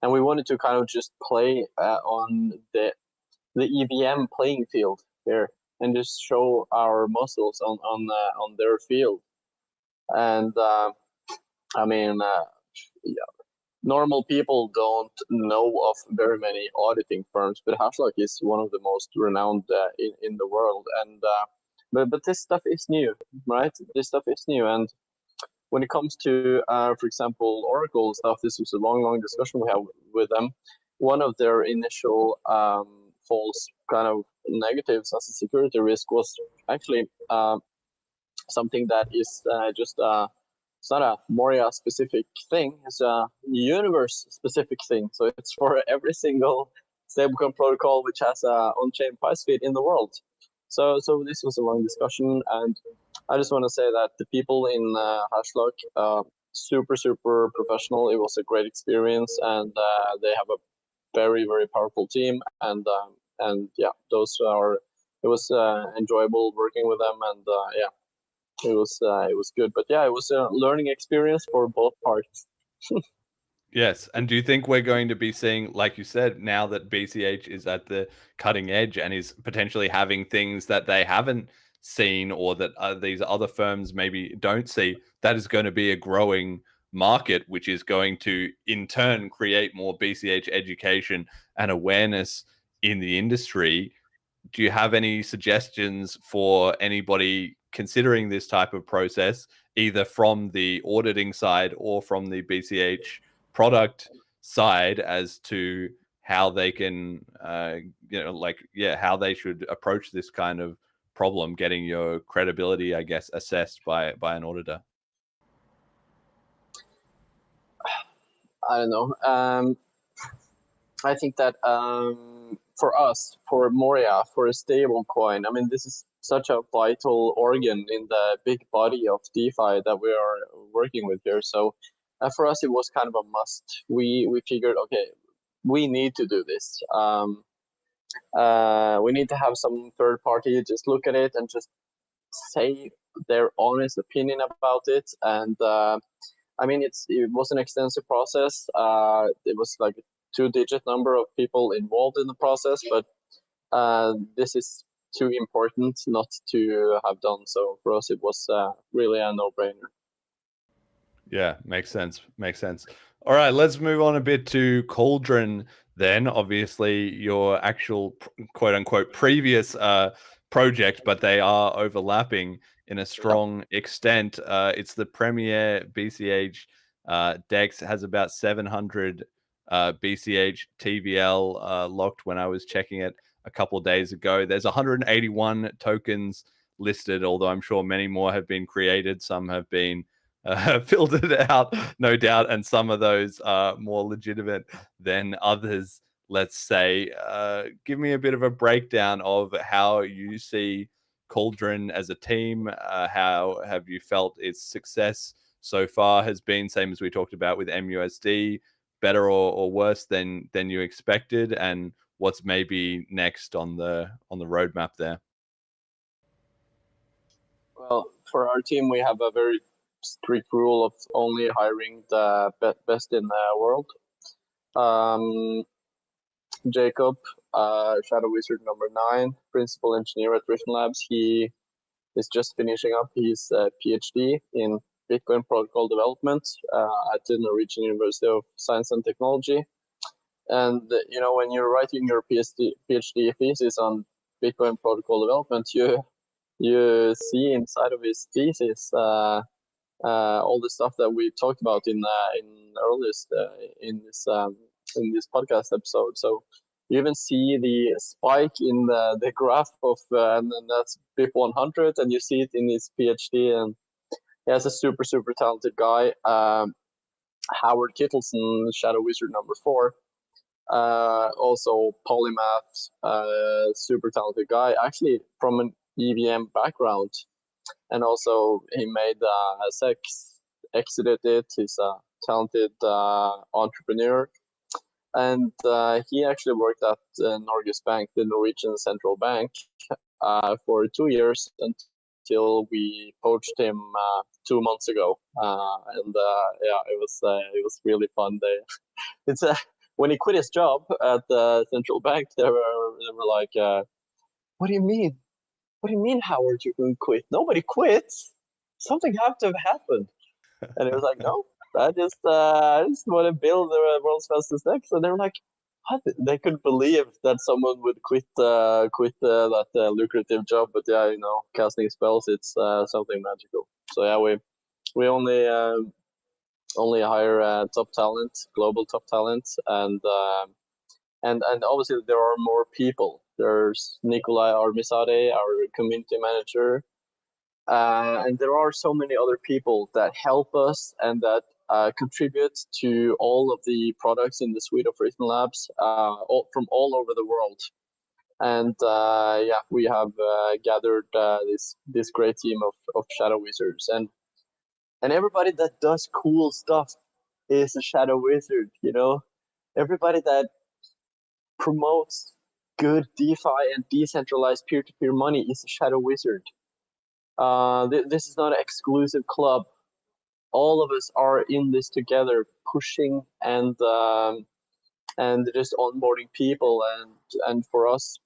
and we wanted to kind of just play on the EVM playing field here. and just show our muscles on their field. And I mean, yeah, normal people don't know of very many auditing firms, but Hashtag is one of the most renowned in the world. And but this stuff is new, right? This stuff is new, and when it comes to, for example, Oracle stuff, this was a long discussion we have with them. One of their initial false kind of negatives as a security risk was actually something that is just it's not a Moria specific thing, it's a universe specific thing. So it's for every single stablecoin protocol which has a on-chain price feed in the world. So this was a long discussion, and I just want to say that the people in Hashtag, super professional. It was a great experience, and they have a very powerful team, and yeah, it was enjoyable working with them, and yeah, it was good. But yeah, it was a learning experience for both parties. Yes. And do you think we're going to be seeing, like you said, now that BCH is at the cutting edge and is potentially having things that they haven't seen, or that these other firms maybe don't see, that is going to be a growing market, which is going to in turn create more BCH education and awareness in the industry? Do you have any suggestions for anybody considering this type of process, either from the auditing side or from the BCH product side, as to how they can, how they should approach this kind of problem, getting your credibility, I guess, assessed by an auditor? I don't know. I think that for us, for Moria, for a stable coin, I mean, this is such a vital organ in the big body of DeFi that we are working with here. So for us, it was kind of a must. We figured, okay, we need to do this. We need to have some third party just look at it and just say their honest opinion about it. And I mean, it was an extensive process. It was like a 2-digit number of people involved in the process, but this is too important not to have done. So for us, it was really a no-brainer. Yeah, makes sense. All right, let's move on a bit to Cauldron then. Obviously, your actual quote-unquote previous project, but they are overlapping in a strong extent. It's the premier BCH DEX. It has about 700 BCH TVL locked when I was checking it a couple of days ago. There's 181 tokens listed, although I'm sure many more have been created. Some have been filtered out, no doubt, and some of those are more legitimate than others, let's say. Give me a bit of a breakdown of how you see Cauldron as a team. How have you felt its success so far has been? Same as we talked about with MUSD, better or worse than you expected, and what's maybe next on the roadmap there? Well, for our team, we have a very strict rule of only hiring the best in the world. Jacob, Shadow Wizard number 9, principal engineer at Rift Labs, he is just finishing up his PhD in Bitcoin protocol development at the Norwegian University of Science and Technology. And you know, when you're writing your PhD thesis on Bitcoin protocol development, you see inside of his thesis all the stuff that we talked about in earliest in this podcast episode. So you even see the spike in the graph of and then that's BIP 100, and you see it in his PhD. And he's a super talented guy. Howard Kittleson, Shadow Wizard number 4, also polymath, super talented guy, actually from an EVM background. And also he made Sex, exited it. He's a talented entrepreneur. And he actually worked at Norges Bank, the Norwegian central bank, for 2 years until we poached him 2 months ago. And yeah, it was really fun. It's when he quit his job at the central bank, they were like, "What do you mean? what do you mean, Howard, you can quit? Nobody quits. Something have to have happened. And it was like, no, I just want to build the world's fastest DEX. And they were like, what? They couldn't believe that someone would quit that lucrative job. But yeah, casting spells, it's something magical. So yeah, we only hire top talent, global top talent, and obviously there are more people. There's Nikolai Armisade, our community manager, and there are so many other people that help us and that contribute to all of the products in the suite of Written Labs from all over the world. And yeah, we have gathered this great team of Shadow Wizards, and everybody that does cool stuff is a Shadow Wizard. Everybody that promotes good DeFi and decentralized peer-to-peer money is a Shadow Wizard. This is not an exclusive club. All of us are in this together, pushing and just onboarding people. And for us,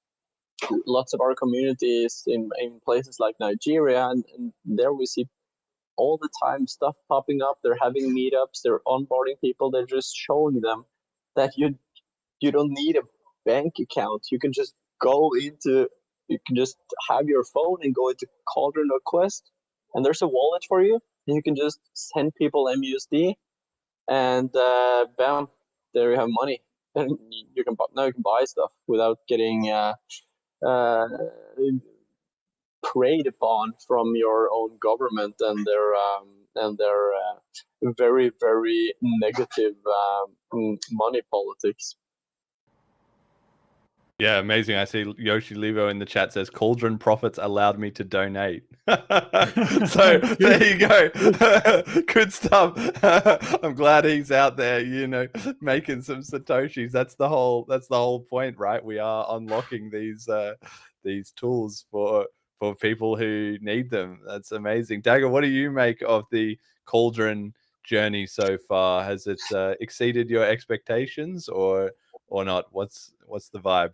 lots of our communities in places like Nigeria, and there we see all the time stuff popping up. They're having meetups, they're onboarding people, they're just showing them that you don't need a bank account. You can just have your phone and go into Cauldron or Quest, and there's a wallet for you. And you can just send people MUSD, and bam, there you have money. And you can buy stuff without getting preyed upon from your own government and their very, very negative money politics. Yeah, amazing. I see Yoshi Levo in the chat says Cauldron profits allowed me to donate. So there you go. Good stuff. I'm glad he's out there, making some satoshis. That's the whole point, right? We are unlocking these tools for people who need them. That's amazing. Dagur, what do you make of the Cauldron journey so far? Has it exceeded your expectations or not? What's the vibe?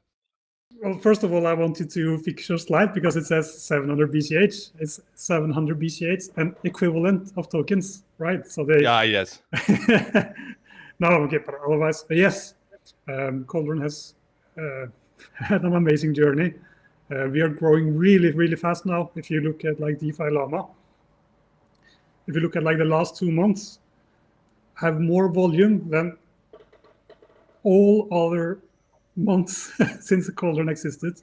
Well, first of all, I wanted to fix your slide because it says 700 BCH. It's 700 BCH and equivalent of tokens, right? So they. Yeah. Yes. No, okay, but otherwise, yes. Cauldron has had an amazing journey. We are growing really, really fast now. If you look at like DeFi Llama, if you look at like the last 2 months, have more volume than all other months since the Cauldron existed,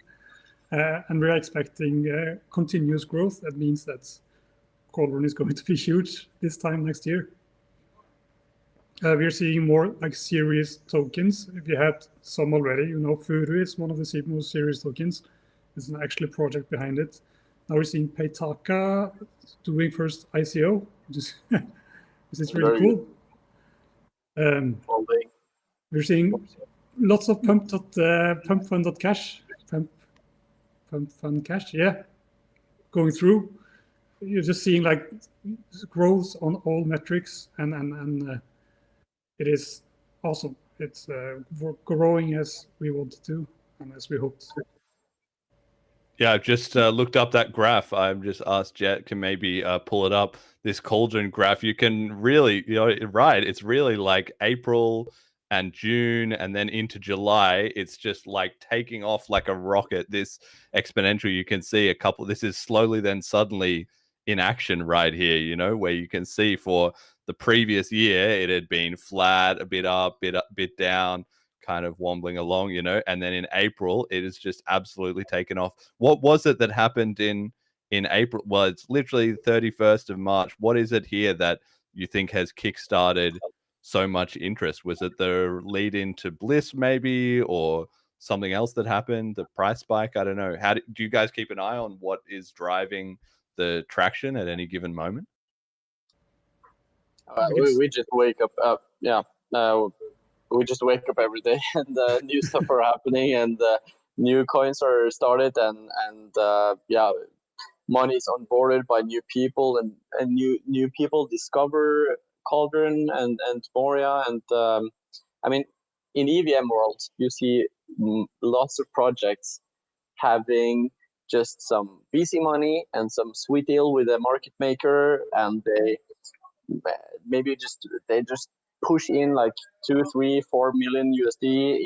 and we're expecting continuous growth. That means that Cauldron is going to be huge this time next year. We're seeing more like serious tokens. If you had some already, Furu is one of the most serious tokens. There's an actual project behind it. Now we're seeing Paytaka doing first ICO, which is really cool. We're seeing lots of pump fund cash, yeah, going through. You're just seeing like growth on all metrics, and it is awesome. It's growing as we wanted to and as we hoped. Yeah, I've just looked up that graph. I've just asked Jet can maybe pull it up. This Cauldron graph, you can really, right? It's really like April and June and then into July. It's just like taking off like a rocket. This exponential, you can see this is slowly then suddenly in action right here, where you can see for the previous year, it had been flat, a bit up, bit down, kind of wobbling along, and then in April, it has just absolutely taken off. What was it that happened in April? Well, it's literally 31st of March. What is it here that you think has kickstarted so much interest? Was it the lead into Bliss maybe, or something else that happened, the price spike? I don't know. Do you guys keep an eye on what is driving the traction at any given moment? We just wake up. We just wake up every day and new stuff are happening, and new coins are started, and money is onboarded by new people, and new people discover Cauldron and Moria, and I mean, in EVM world, you see lots of projects having just some VC money and some sweet deal with a market maker, and they just push in like 2, 3, 4 million USD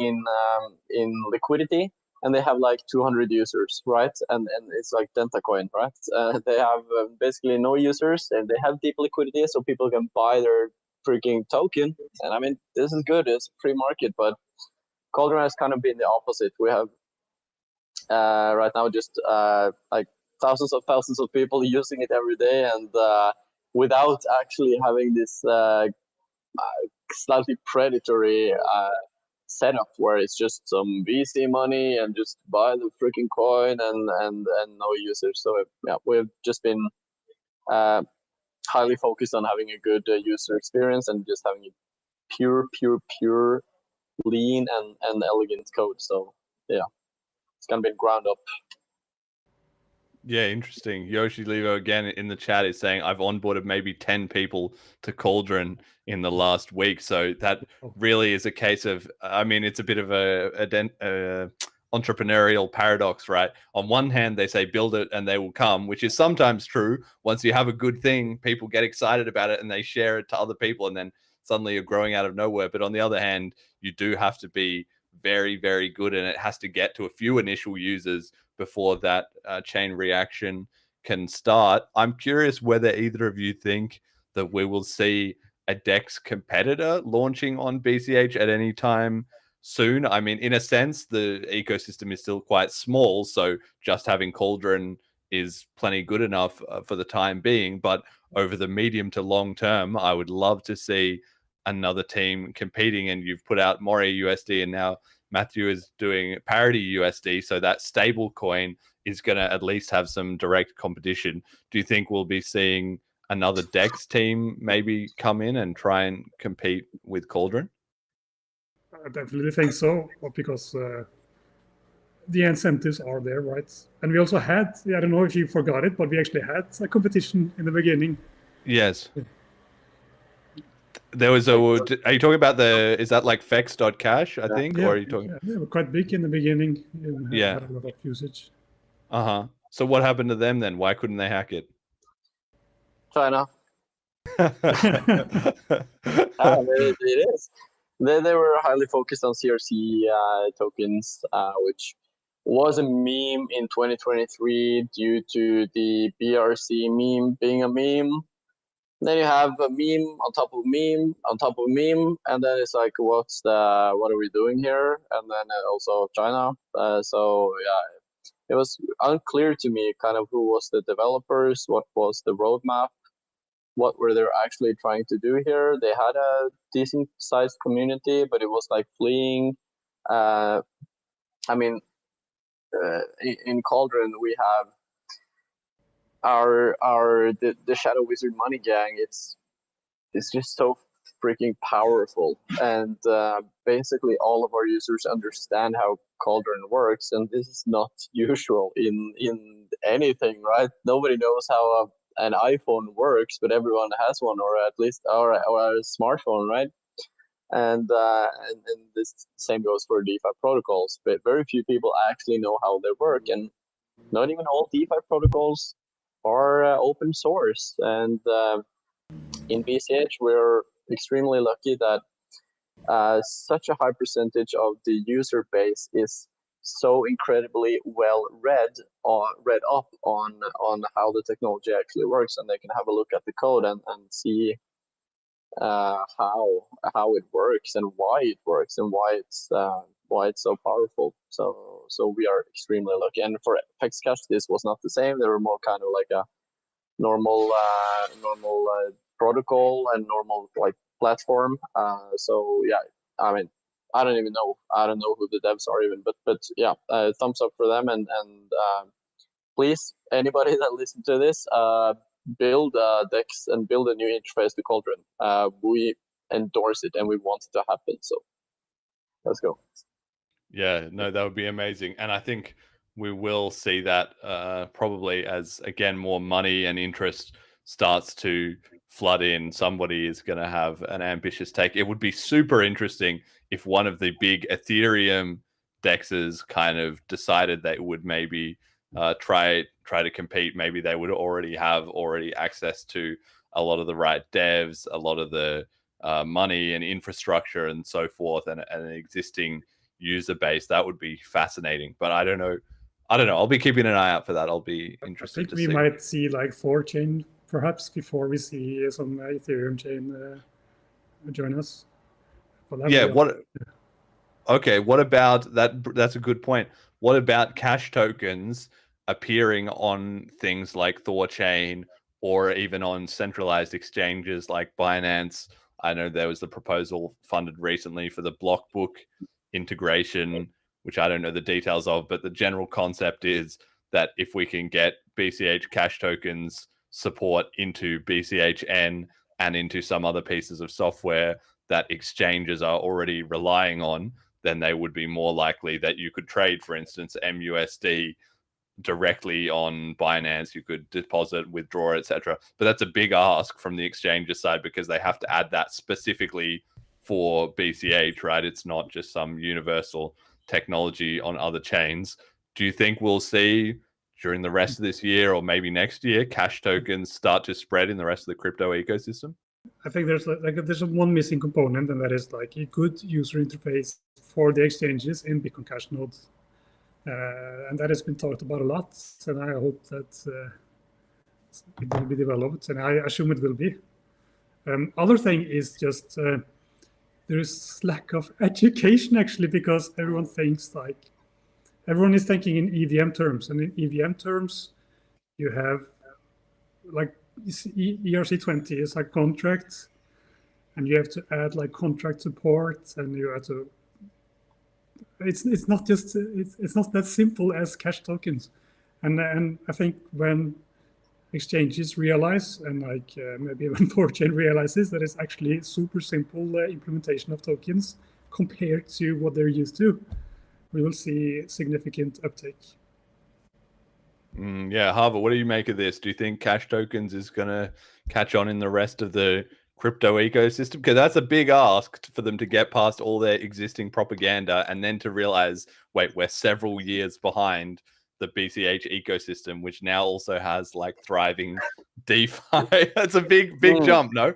in liquidity, and they have like 200 users, right? And it's like DentaCoin, right? They have basically no users, and they have deep liquidity, so people can buy their freaking token. And I mean, this is good. It's a free market, but Cauldron has kind of been the opposite. We have right now just like thousands of people using it every day, and without actually having this slightly predatory setup where it's just some VC money and just buy the freaking coin and no users. So yeah, we've just been highly focused on having a good user experience and just having a pure, lean and elegant code. So yeah, it's gonna be ground up. Yeah, interesting. Yoshi Levo again in the chat is saying I've onboarded maybe 10 people to Cauldron in the last week. So that really is a case of, I mean, it's a bit of a entrepreneurial paradox, right? On one hand, they say build it and they will come, which is sometimes true. Once you have a good thing, people get excited about it and they share it to other people, and then suddenly you're growing out of nowhere. But on the other hand, you do have to be very, very good, and it has to get to a few initial users before that chain reaction can start. I'm curious whether either of you think that we will see a DEX competitor launching on BCH at any time soon. I mean, in a sense, the ecosystem is still quite small, so just having Cauldron is plenty good enough for the time being. But over the medium to long term, I would love to see another team competing. And you've put out Moria USD, and now Matthew is doing Parity USD, so that stable coin is going to at least have some direct competition. Do you think we'll be seeing another DEX team maybe come in and try and compete with Cauldron? I definitely think so, because the incentives are there, right? And we also had, I don't know if you forgot it, but we actually had a competition in the beginning. Yes. There was a. Are you talking about the? Is that like fex.cash? I think, yeah, or are you talking? Yeah, they were quite big in the beginning. Yeah. Had a lot of usage. So what happened to them then? Why couldn't they hack it? China. It is. They were highly focused on CRC tokens, which was a meme in 2023 due to the BRC meme being a meme. Then you have a meme on top of meme on top of meme, and then it's like, what are we doing here? And then also China. So yeah, it was unclear to me kind of who was the developers, what was the roadmap, what were they actually trying to do here. They had a decent sized community, but it was like fleeing. I mean, in Cauldron we have the Shadow Wizard Money Gang. It's just so freaking powerful, and basically all of our users understand how Cauldron works, and this is not usual in anything, right? Nobody knows how an iPhone works, but everyone has one, or at least or a smartphone, right? And this same goes for DeFi protocols, but very few people actually know how they work, and not even all DeFi protocols are open source. And in BCH, we're extremely lucky that such a high percentage of the user base is so incredibly well read up on how the technology actually works, and they can have a look at the code and see how it works and why it works and why it's so powerful. So we are extremely lucky. And for FXCash, this was not the same. They were more kind of like a normal protocol and normal like platform. So yeah, I mean, I don't know who the devs are even, but yeah, thumbs up for them. And please, anybody that listens to this, build DEX and build a new interface to Cauldron. We endorse it and we want it to happen. So let's go. Yeah, no, that would be amazing. And I think we will see that probably as, again, more money and interest starts to flood in. Somebody is going to have an ambitious take. It would be super interesting if one of the big Ethereum DEXs kind of decided they would maybe try to compete. Maybe they would already have access to a lot of the right devs, a lot of the money and infrastructure and so forth, and an existing user base. That would be fascinating. But I don't know. I'll be keeping an eye out for that. I'll be interested to see. I think we might see like 4chain perhaps before we see some Ethereum chain join us. Yeah. Okay. What about that? That's a good point. What about cash tokens appearing on things like ThorChain or even on centralized exchanges like Binance? I know there was the proposal funded recently for the Blockbook integration, which I don't know the details of, but the general concept is that if we can get BCH cash tokens support into BCHN and into some other pieces of software that exchanges are already relying on, then they would be more likely that you could trade, for instance, MUSD directly on Binance. You could deposit, withdraw, etc. But that's a big ask from the exchanges side because they have to add that specifically for BCH, right? It's not just some universal technology on other chains. Do you think we'll see during the rest of this year or maybe next year cash tokens start to spread in the rest of the crypto ecosystem? I think there's one missing component, and that is like a good user interface for the exchanges in Bitcoin Cash nodes, and that has been talked about a lot. And I hope that it will be developed, and I assume it will be. Other thing is just there is lack of education actually, because everyone is thinking in EVM terms, and in EVM terms, you have like ERC20 is a contract, and you have to add like contract support, and you have to. It's not that simple as cash tokens, and I think when exchanges realize, and like maybe when 4chain realizes that it's actually super simple implementation of tokens compared to what they're used to, we will see significant uptake. Yeah, Halvor, what do you make of this? Do you think cash tokens is going to catch on in the rest of the crypto ecosystem? Because that's a big ask for them to get past all their existing propaganda and then to realize, wait, we're several years behind the BCH ecosystem, which now also has like thriving DeFi. That's a big jump, no?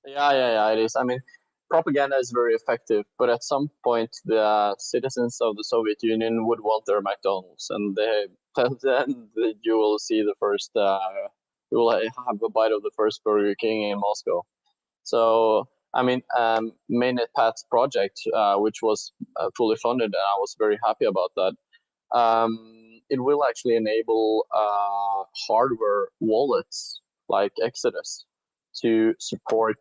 Yeah, it is. I mean, propaganda is very effective, but at some point, the citizens of the Soviet Union would want their McDonald's, and then you will see the first. You will have a bite of the first Burger King in Moscow. So, I mean, Mainnet project, which was fully funded, and I was very happy about that. It will actually enable hardware wallets like Exodus to support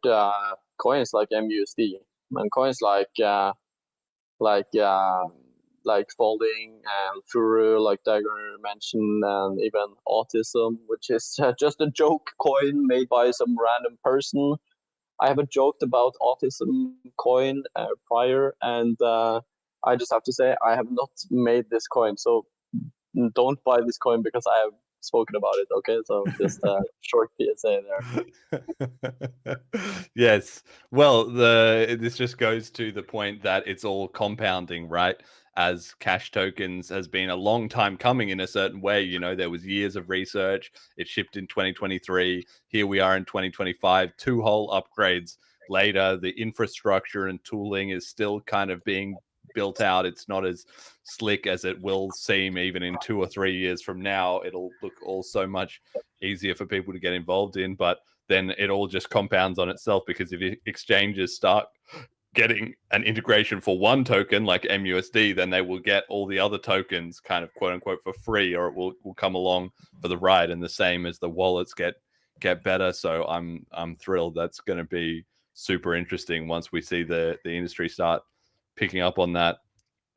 coins like MUSD and coins like Folding and Furu, like Dagur mentioned, and even Autism, which is just a joke coin made by some random person. I haven't joked about Autism coin prior, and I just have to say I have not made this coin, so don't buy this coin because I have spoken about it. Okay, so just a short PSA there. Yes. Well, this just goes to the point that it's all compounding, right? As cash tokens has been a long time coming in a certain way. You know, there was years of research. It shipped in 2023. Here we are in 2025, 2 whole upgrades later. The infrastructure and tooling is still kind of being built out. It's not as slick as it will seem even in 2 or 3 years from now. It'll look all so much easier for people to get involved in, but then it all just compounds on itself, because if exchanges start getting an integration for one token like MUSD, then they will get all the other tokens kind of quote unquote for free, or it will come along for the ride. And the same as the wallets get better. So I'm thrilled. That's going to be super interesting once we see the industry start picking up on that.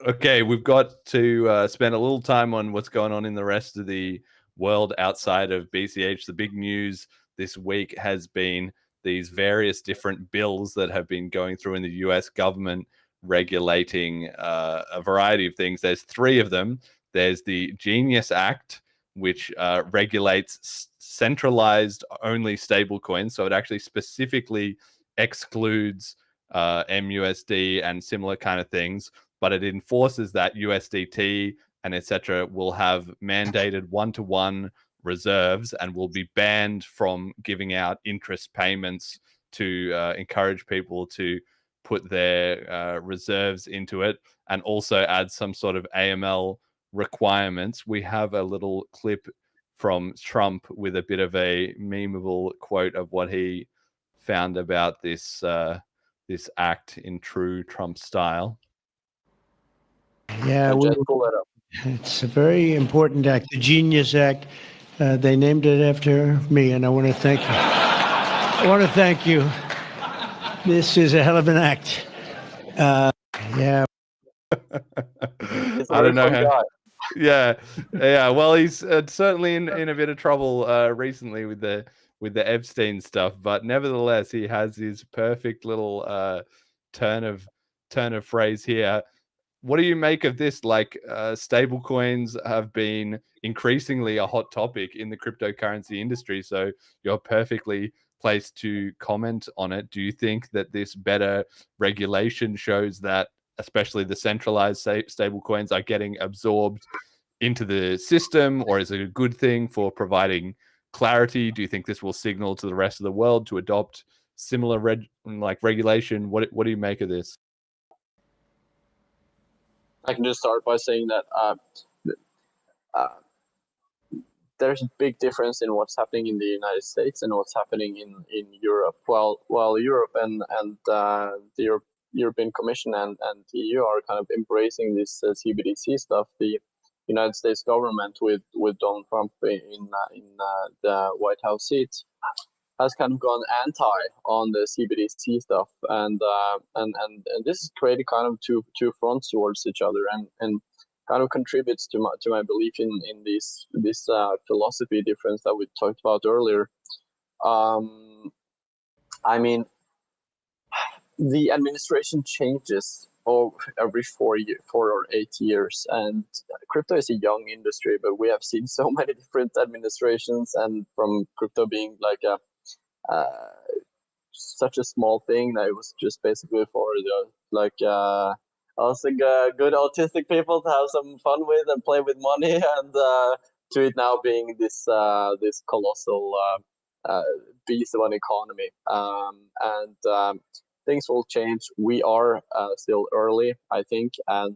Okay, we've got to spend a little time on what's going on in the rest of the world outside of BCH. The big news this week has been these various different bills that have been going through in the US government regulating a variety of things. There's 3 of them. There's the Genius Act, which regulates centralized only stablecoins. So it actually specifically excludes MUSD and similar kind of things, but it enforces that USDT and etc. will have mandated one-to-one reserves and will be banned from giving out interest payments to encourage people to put their reserves into it, and also add some sort of AML requirements. We have a little clip from Trump with a bit of a memeable quote of what he found about this this act in true Trump style. Yeah, it's a very important act, the Genius Act. They named it after me, and I want to thank you. I want to thank you. This is a hell of an act. Yeah. I don't know how. Yeah. Well, he's certainly in a bit of trouble recently with the Epstein stuff, but nevertheless, he has his perfect little turn of phrase here. What do you make of this? Like, stable coins have been increasingly a hot topic in the cryptocurrency industry, so you're perfectly placed to comment on it. Do you think that this better regulation shows that especially the centralized stable coins are getting absorbed into the system, or is it a good thing for providing clarity? Do you think this will signal to the rest of the world to adopt similar regulation? What do you make of this? I can just start by saying that there's a big difference in what's happening in the United States and what's happening in Europe. While Europe and the European Commission and the EU are kind of embracing this CBDC stuff, the United States government with Donald Trump in the White House seat has kind of gone anti on the CBDC stuff, and this has created kind of two fronts towards each other, and kind of contributes to my belief in this philosophy difference that we talked about earlier. I mean, the administration changes every 4 or 8 years, and crypto is a young industry, but we have seen so many different administrations, and from crypto being like such a small thing that it was just basically for also good autistic people to have some fun with and play with money, and to it now being this colossal beast of an economy. And things will change. We are still early, I think, and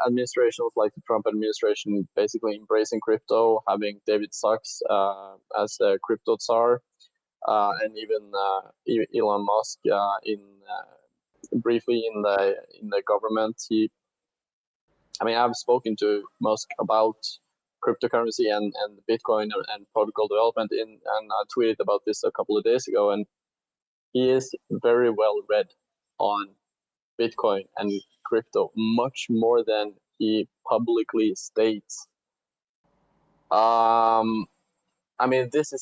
administrations like the Trump administration basically embracing crypto, having David Sachs as a crypto czar, and even Elon Musk briefly in the government. I've spoken to Musk about cryptocurrency and Bitcoin and protocol development, and I tweeted about this a couple of days ago, and he is very well read on Bitcoin and crypto, much more than he publicly states. This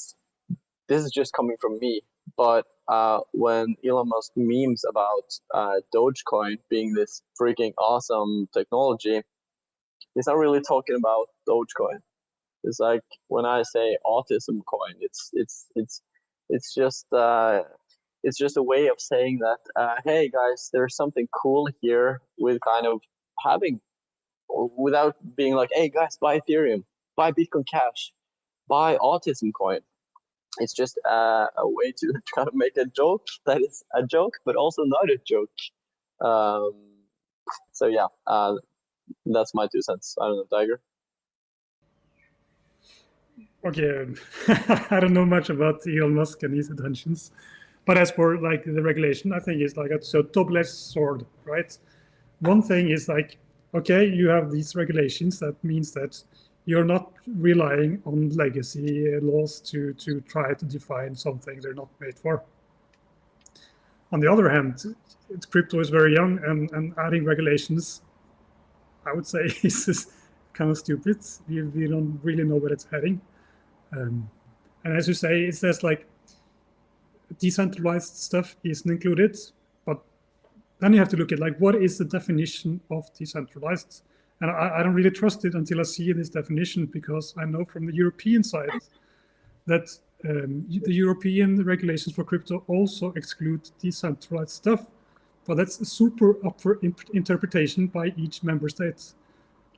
is just coming from me, but when Elon Musk memes about Dogecoin being this freaking awesome technology, he's not really talking about Dogecoin. It's like when I say autism coin, it's just a way of saying that, hey guys, there's something cool here with kind of having, without being like, hey guys, buy Ethereum, buy Bitcoin Cash, buy autism coin. It's just a way to kind of make a joke that is a joke, but also not a joke. So yeah, that's my 2 cents. I don't know, Dagur. Okay, I don't know much about Elon Musk and his intentions. But as for like the regulation, I think it's like a double-edged sword, right? One thing is like, okay, you have these regulations. That means that you're not relying on legacy laws to try to define something they're not made for. On the other hand, crypto is very young, and adding regulations, I would say, is kind of stupid. We don't really know where it's heading. And as you say, it says like, decentralized stuff isn't included, but then you have to look at like, what is the definition of decentralized? And I don't really trust it until I see this definition, because I know from the European side that the European regulations for crypto also exclude decentralized stuff, but that's super up for interpretation by each member state.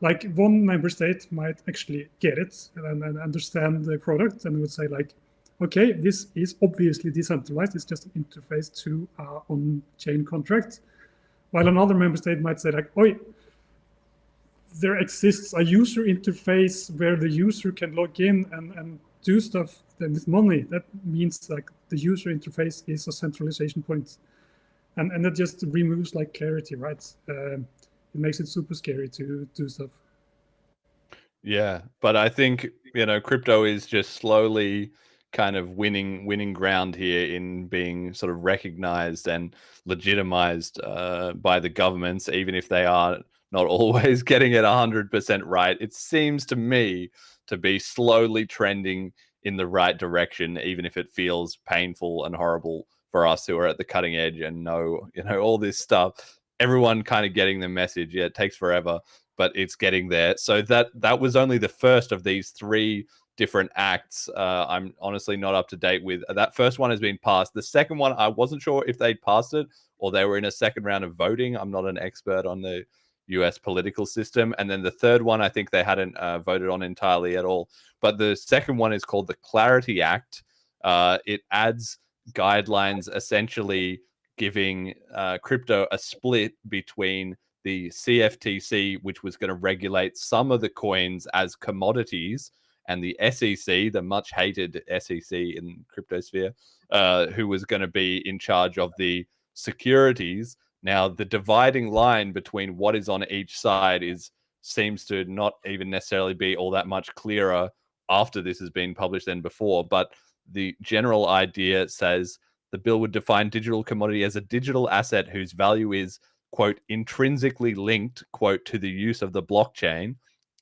like one member state might actually get it and understand the product and would say like, okay, this is obviously decentralized. It's just an interface to on-chain contract. While another member state might say like, oh, there exists a user interface where the user can log in and do stuff with money. That means like the user interface is a centralization point. And that just removes like clarity, right? It makes it super scary to do stuff. Yeah, but I think, crypto is just slowly kind of winning ground here in being sort of recognized and legitimized by the governments, even if they are not always getting it 100% right. It seems to me to be slowly trending in the right direction, even if it feels painful and horrible for us who are at the cutting edge and know, all this stuff. Everyone kind of getting the message. Yeah, it takes forever, but it's getting there. So that was only the first of these 3 different acts. I'm honestly not up to date with. That first one has been passed. The second one, I wasn't sure if they'd passed it or they were in a second round of voting. I'm not an expert on the US political system. And then the third one, I think they hadn't voted on entirely at all. But the second one is called the Clarity Act. It adds guidelines essentially giving crypto a split between the CFTC, which was going to regulate some of the coins as commodities, and the SEC, the much hated SEC in cryptosphere, who was going to be in charge of the securities. Now, the dividing line between what is on each side seems to not even necessarily be all that much clearer after this has been published than before. But the general idea says the bill would define digital commodity as a digital asset whose value is, quote, intrinsically linked, quote, to the use of the blockchain.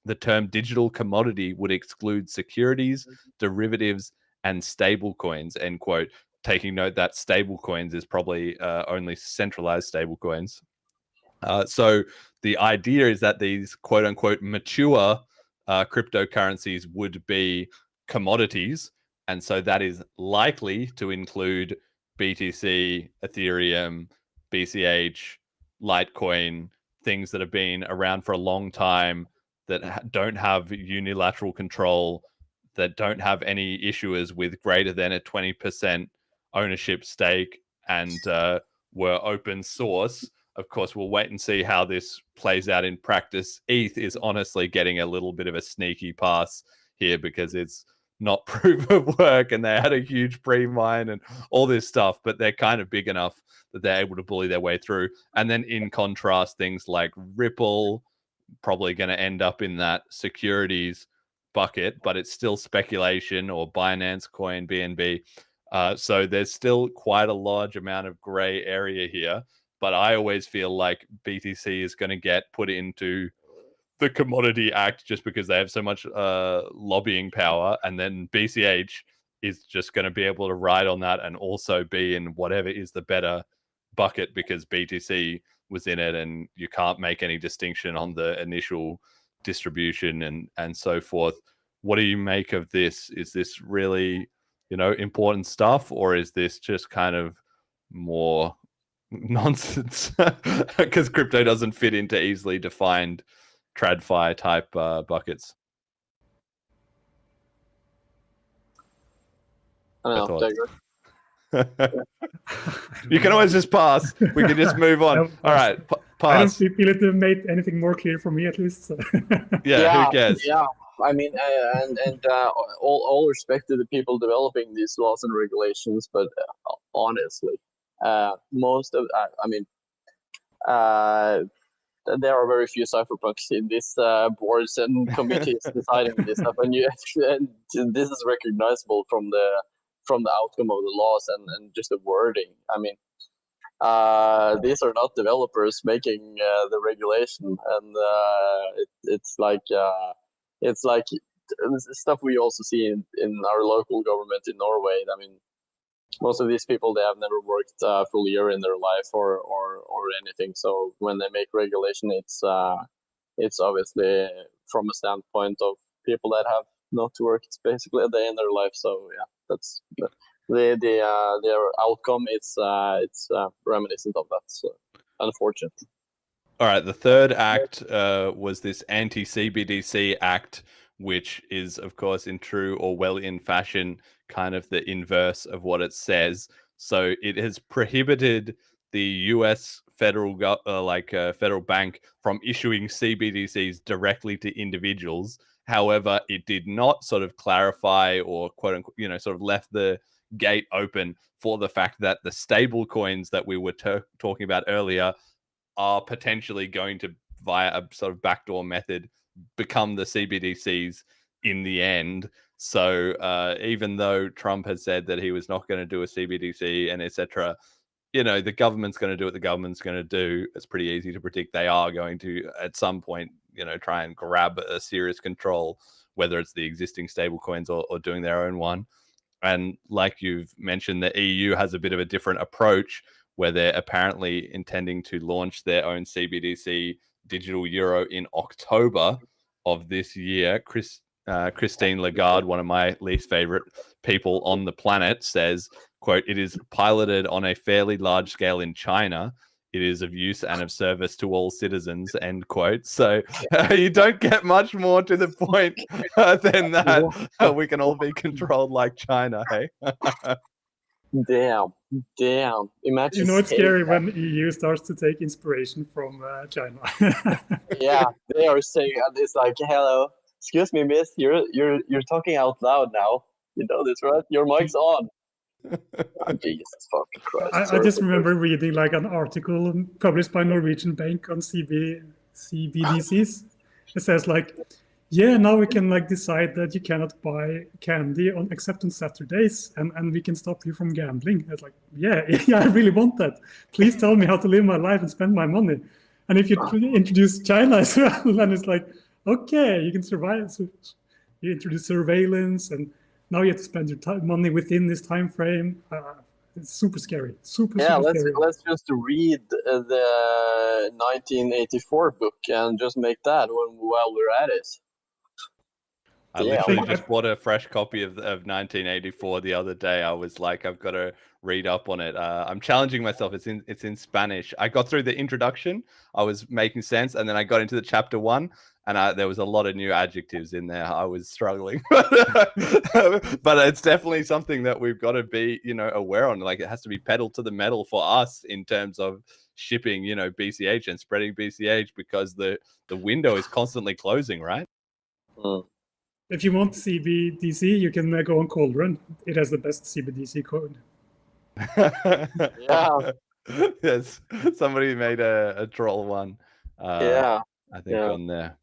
The term digital commodity would exclude securities, derivatives, and stable coins, end quote. Taking note that stable coins is probably only centralized stable coins. So the idea is that these quote unquote mature cryptocurrencies would be commodities. And so that is likely to include BTC, Ethereum, BCH, Litecoin, things that have been around for a long time, that don't have unilateral control, that don't have any issuers with greater than a 20% ownership stake, and were open source. Of course, we'll wait and see how this plays out in practice. ETH is honestly getting a little bit of a sneaky pass here because it's not proof of work and they had a huge pre-mine and all this stuff, but they're kind of big enough that they're able to bully their way through. And then in contrast, things like Ripple, probably going to end up in that securities bucket, but it's still speculation, or Binance Coin, BNB. So there's still quite a large amount of gray area here, but I always feel like BTC is going to get put into the Commodity Act just because they have so much lobbying power, and then BCH is just going to be able to ride on that and also be in whatever is the better bucket because BTC was in it, and you can't make any distinction on the initial distribution and so forth. What do you make of this? Is this really, important stuff, or is this just kind of more nonsense because crypto doesn't fit into easily defined TradFi type buckets? I don't know, Dagur. You can always just pass. We can just move on. All right, pass. I don't feel it made anything more clear for me, at least. So. Yeah, who cares? Yeah, I mean, and all respect to the people developing these laws and regulations, but honestly, most of, there are very few cypherpunks in these boards and committees deciding this stuff, and this is recognizable from the outcome of the laws and just the wording. I mean, these are not developers making the regulation, and it's like stuff we also see in our local government in Norway. I mean, most of these people, they have never worked a full year in their life or anything. So when they make regulation, it's obviously from a standpoint of people that have not worked basically a day in their life. So yeah, that's their outcome. It's reminiscent of that. So unfortunate. All right, the third act was this anti-CBDC act, which is, of course, in true Orwellian fashion, kind of the inverse of what it says. So it has prohibited the U.S. federal bank from issuing CBDCs directly to individuals. However, it did not sort of clarify or quote unquote, sort of left the gate open for the fact that the stable coins that we were talking about earlier are potentially going to, via a sort of backdoor method, become the CBDCs in the end. So even though Trump has said that he was not going to do a CBDC and etc., the government's going to do what the government's going to do. It's pretty easy to predict they are going to, at some point, try and grab a serious control, whether it's the existing stablecoins or doing their own one. And like you've mentioned, the EU has a bit of a different approach where they're apparently intending to launch their own CBDC digital euro in October of this year. Christine Lagarde, one of my least favorite people on the planet, says, quote, "It is piloted on a fairly large scale in China. It is of use and of service to all citizens," end quote. So you don't get much more to the point than that. We can all be controlled like China, hey? Damn. Imagine. It's scary when EU starts to take inspiration from China. Yeah, they are saying, it's like, hello, excuse me, miss, you're talking out loud now. You know this, right? Your mic's on. Oh, Jesus fucking Christ. I just remember reading like an article published by Norwegian Bank on CBDCs. It says like, yeah, now we can like decide that you cannot buy candy except on Saturdays, and we can stop you from gambling. It's like, yeah, I really want that. Please tell me how to live my life and spend my money. And if you introduce China as well, then it's like, okay, you can survive. So you introduce surveillance, and now you have to spend your money within this time frame. It's super scary. Super scary. Let's just read the 1984 book and just make that while we're at it. I literally just bought a fresh copy of 1984 the other day. I was like, I've got to read up on it. I'm challenging myself. It's in Spanish. I got through the introduction. I was making sense, and then I got into the chapter 1, and there was a lot of new adjectives in there. I was struggling, but it's definitely something that we've got to be, aware on. Like, it has to be pedal to the metal for us in terms of shipping, BCH and spreading BCH, because the window is constantly closing, right? If you want CBDC, you can go on Cauldron. It has the best CBDC code. Yeah. Yes, somebody made a troll one. I think on there.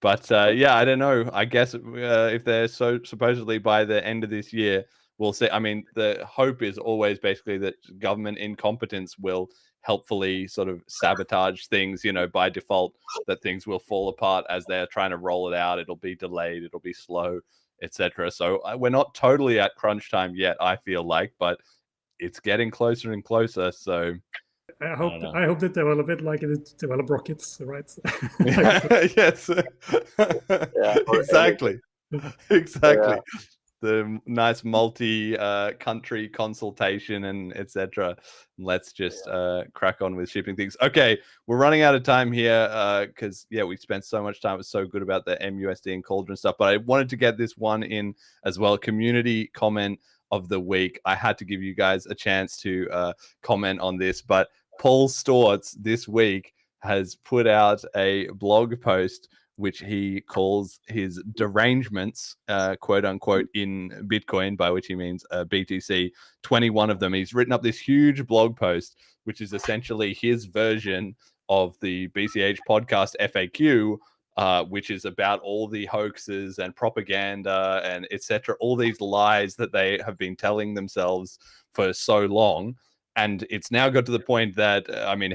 But I don't know. I guess if they're supposedly by the end of this year, we'll see. I mean, the hope is always basically that government incompetence will helpfully sort of sabotage things, by default, that things will fall apart as they're trying to roll it out. It'll be delayed, it'll be slow, etc. So we're not totally at crunch time yet, I feel like, but it's getting closer and closer. So I hope they develop it like it develop rockets, right? Yes. Exactly. Yeah. The nice multi-country consultation and etc. Let's just crack on with shipping things. Okay, we're running out of time here because we spent so much time. It was so good about the MUSD and Cauldron stuff, but I wanted to get this one in as well. Community comment of the week. I had to give you guys a chance to comment on this, but Paul Stortz this week has put out a blog post which he calls his derangements, quote unquote, in Bitcoin, by which he means BTC, 21 of them. He's written up this huge blog post, which is essentially his version of the BCH podcast FAQ, which is about all the hoaxes and propaganda and etc., all these lies that they have been telling themselves for so long. And it's now got to the point that,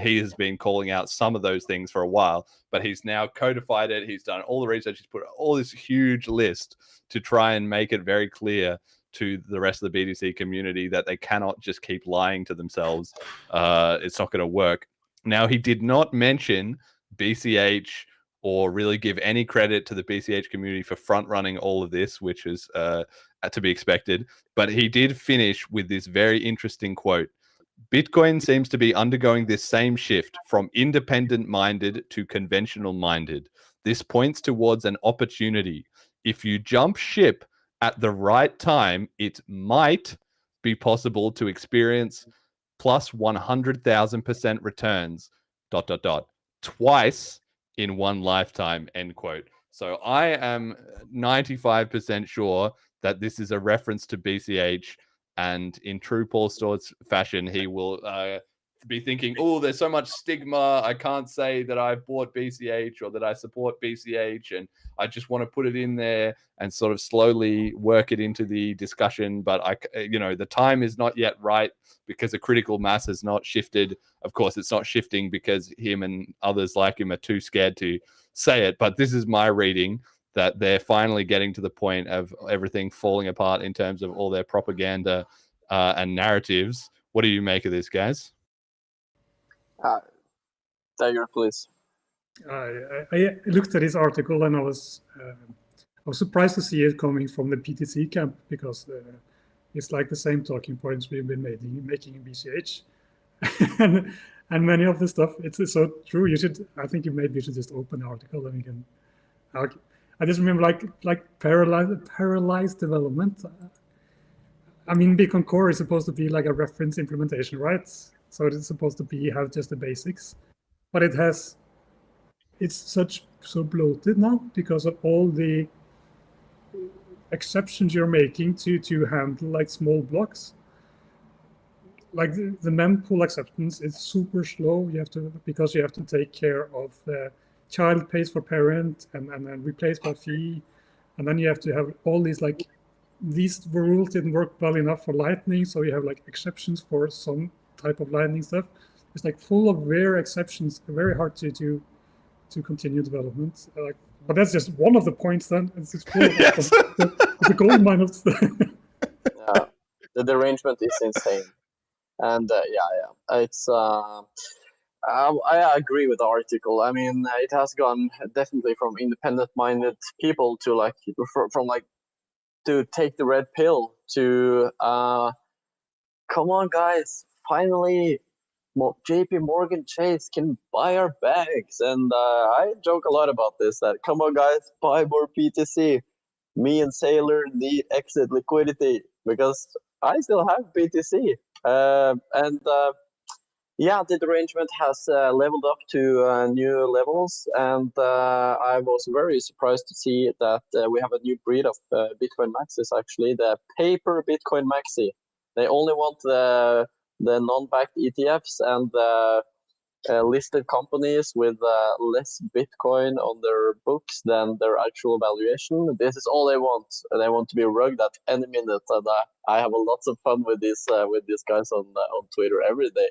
he has been calling out some of those things for a while, but he's now codified it. He's done all the research. He's put all this huge list to try and make it very clear to the rest of the BTC community that they cannot just keep lying to themselves. It's not going to work. Now, he did not mention BCH or really give any credit to the BCH community for front running all of this, which is to be expected. But he did finish with this very interesting quote. Bitcoin seems to be undergoing this same shift from independent-minded to conventional-minded. This points towards an opportunity. If you jump ship at the right time, it might be possible to experience plus 100,000% returns, ... twice in one lifetime, end quote. So I am 95% sure that this is a reference to BCH, and in true Paul Stort's fashion, he will be thinking, oh, there's so much stigma. I can't say that I've bought BCH or that I support BCH, and I just want to put it in there and sort of slowly work it into the discussion. But the time is not yet right because a critical mass has not shifted. Of course, it's not shifting because him and others like him are too scared to say it. But this is my reading, that they're finally getting to the point of everything falling apart in terms of all their propaganda and narratives. What do you make of this, guys? Dagur, please. I looked at this article and I was surprised to see it coming from the PTC camp, because it's like the same talking points we've been making in BCH. and many of the stuff, it's so true. I think maybe you should just open the article and we can argue. I just remember like parallelized development. I mean, Bitcoin Core is supposed to be like a reference implementation, right? So it's supposed to have just the basics, but it's so bloated now because of all the exceptions you're making to handle like small blocks. Like the mempool acceptance is super slow. Because you have to take care of the child pays for parent and then replace by fee, and then you have to have all these these rules didn't work well enough for Lightning, so you have like exceptions for some type of Lightning stuff. It's like full of rare exceptions, very hard to continue development. But that's just one of the points. Then it's just full of Yes. the gold mine of stuff. Yeah, the derangement is insane, and it's. I agree with the article. I mean, it has gone definitely from independent-minded people to from to take the red pill to come on, guys, finally JP Morgan Chase can buy our bags. And I joke a lot about this, that come on, guys, buy more PTC. Me and Sailor need exit liquidity because I still have PTC. The derangement has leveled up to new levels, and I was very surprised to see that we have a new breed of Bitcoin maxis, actually, the paper Bitcoin maxi. They only want the non-backed ETFs and listed companies with less Bitcoin on their books than their actual valuation. This is all they want. They want to be rugged at any minute, and I have lots of fun with these guys on Twitter every day.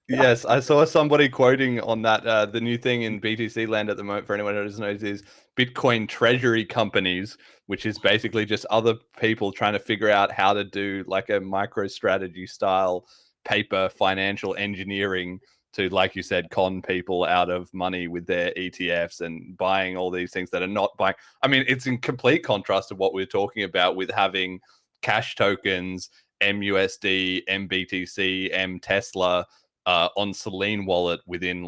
Yes, I saw somebody quoting on that. The new thing in BTC land at the moment, for anyone who doesn't know, is Bitcoin treasury companies, which is basically just other people trying to figure out how to do like a MicroStrategy style paper financial engineering to, like you said, con people out of money with their ETFs and buying all these things that are not buying. I mean, it's in complete contrast to what we're talking about with having cash tokens, MUSD, MBTC, M Tesla, on Selene wallet within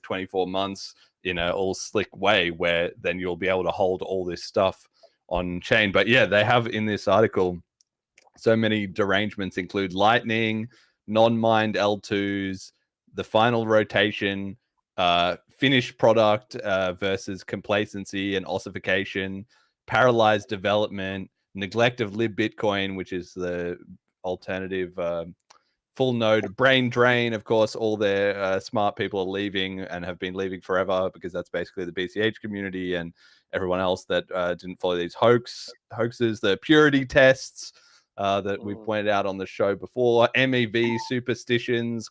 24 months in a all slick way, where then you'll be able to hold all this stuff on chain. But yeah, they have in this article so many derangements include Lightning, non-mined L2s, the final rotation, finished product versus complacency and ossification, paralyzed development, neglect of libBitcoin, which is the alternative full node, brain drain. Of course, all their smart people are leaving and have been leaving forever, because that's basically the BCH community and everyone else that didn't follow these hoaxes, the purity tests that we've pointed out on the show before, MEV superstitions,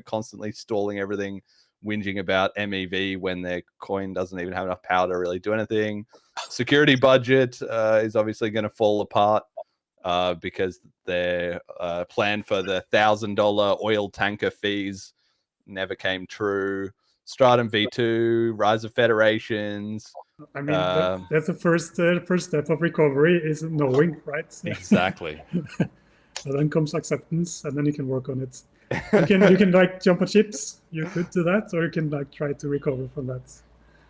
constantly stalling everything, whinging about MEV when their coin doesn't even have enough power to really do anything. Security budget is obviously going to fall apart because their plan for the $1,000 oil tanker fees never came true. Stratum V2, rise of federations. I mean, that's the first step of recovery, is knowing, right? Exactly. So then comes acceptance, and then you can work on it. You can like jump on ships. You could do that, or you can like try to recover from that.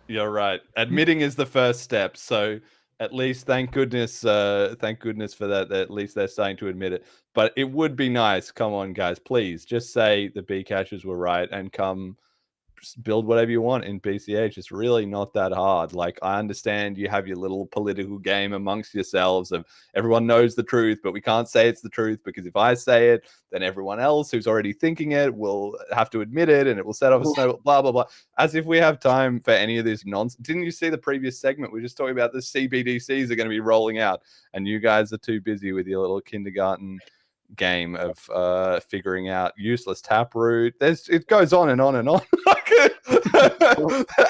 You're right. Admitting is the first step. So at least, thank goodness for that. At least they're starting to admit it. But it would be nice. Come on, guys, please just say the Bcashers were right and come build whatever you want in BCH. It's really not that hard. Like, I understand you have your little political game amongst yourselves of everyone knows the truth, but we can't say it's the truth because if I say it, then everyone else who's already thinking it will have to admit it and it will set off a snowball, blah, blah, blah. As if we have time for any of this nonsense. Didn't you see the previous segment? We were just talking about the CBDCs are going to be rolling out and you guys are too busy with your little kindergarten game of figuring out useless taproot. It goes on and on and on.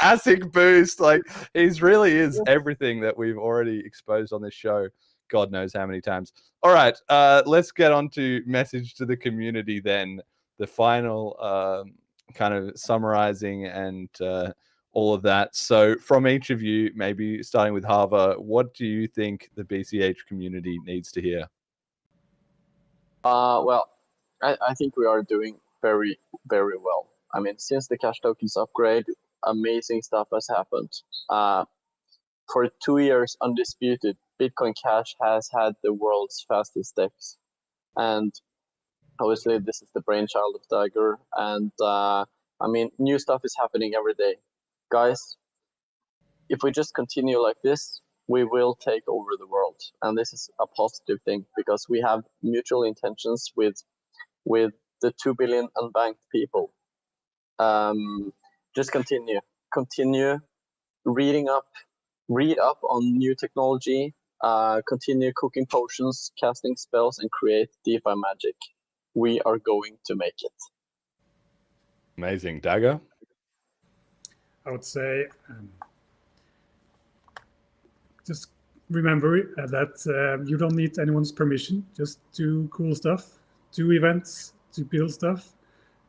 ASIC boost, like he's really is everything that we've already exposed on this show. God knows how many times. All right, let's get on to message to the community then. The final kind of summarizing and all of that. So from each of you, maybe starting with Halvor, what do you think the BCH community needs to hear? Well, I think we are doing very, very well. I mean, since the cash tokens upgrade, amazing stuff has happened. For 2 years, undisputed, Bitcoin Cash has had the world's fastest DEX. And obviously, this is the brainchild of Dagur. And I mean, new stuff is happening every day. Guys, if we just continue like this, we will take over the world. And this is a positive thing because we have mutual intentions with the 2 billion unbanked people. Just continue read up on new technology, continue cooking potions, casting spells, and create DeFi magic. We are going to make it. Amazing. Dagur? I would say just remember that you don't need anyone's permission. Just do cool stuff, do events, do build stuff.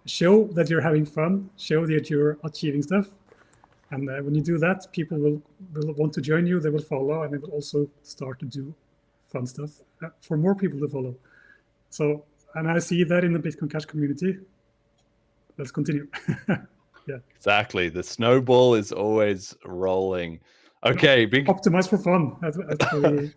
Show that you're having fun, show that you're achieving stuff. And when you do that, people will want to join you, they will follow, and they will also start to do fun stuff for more people to follow. So, and I see that in the Bitcoin Cash community. Let's continue. Yeah. Exactly. The snowball is always rolling. Okay, optimize for fun. That's really...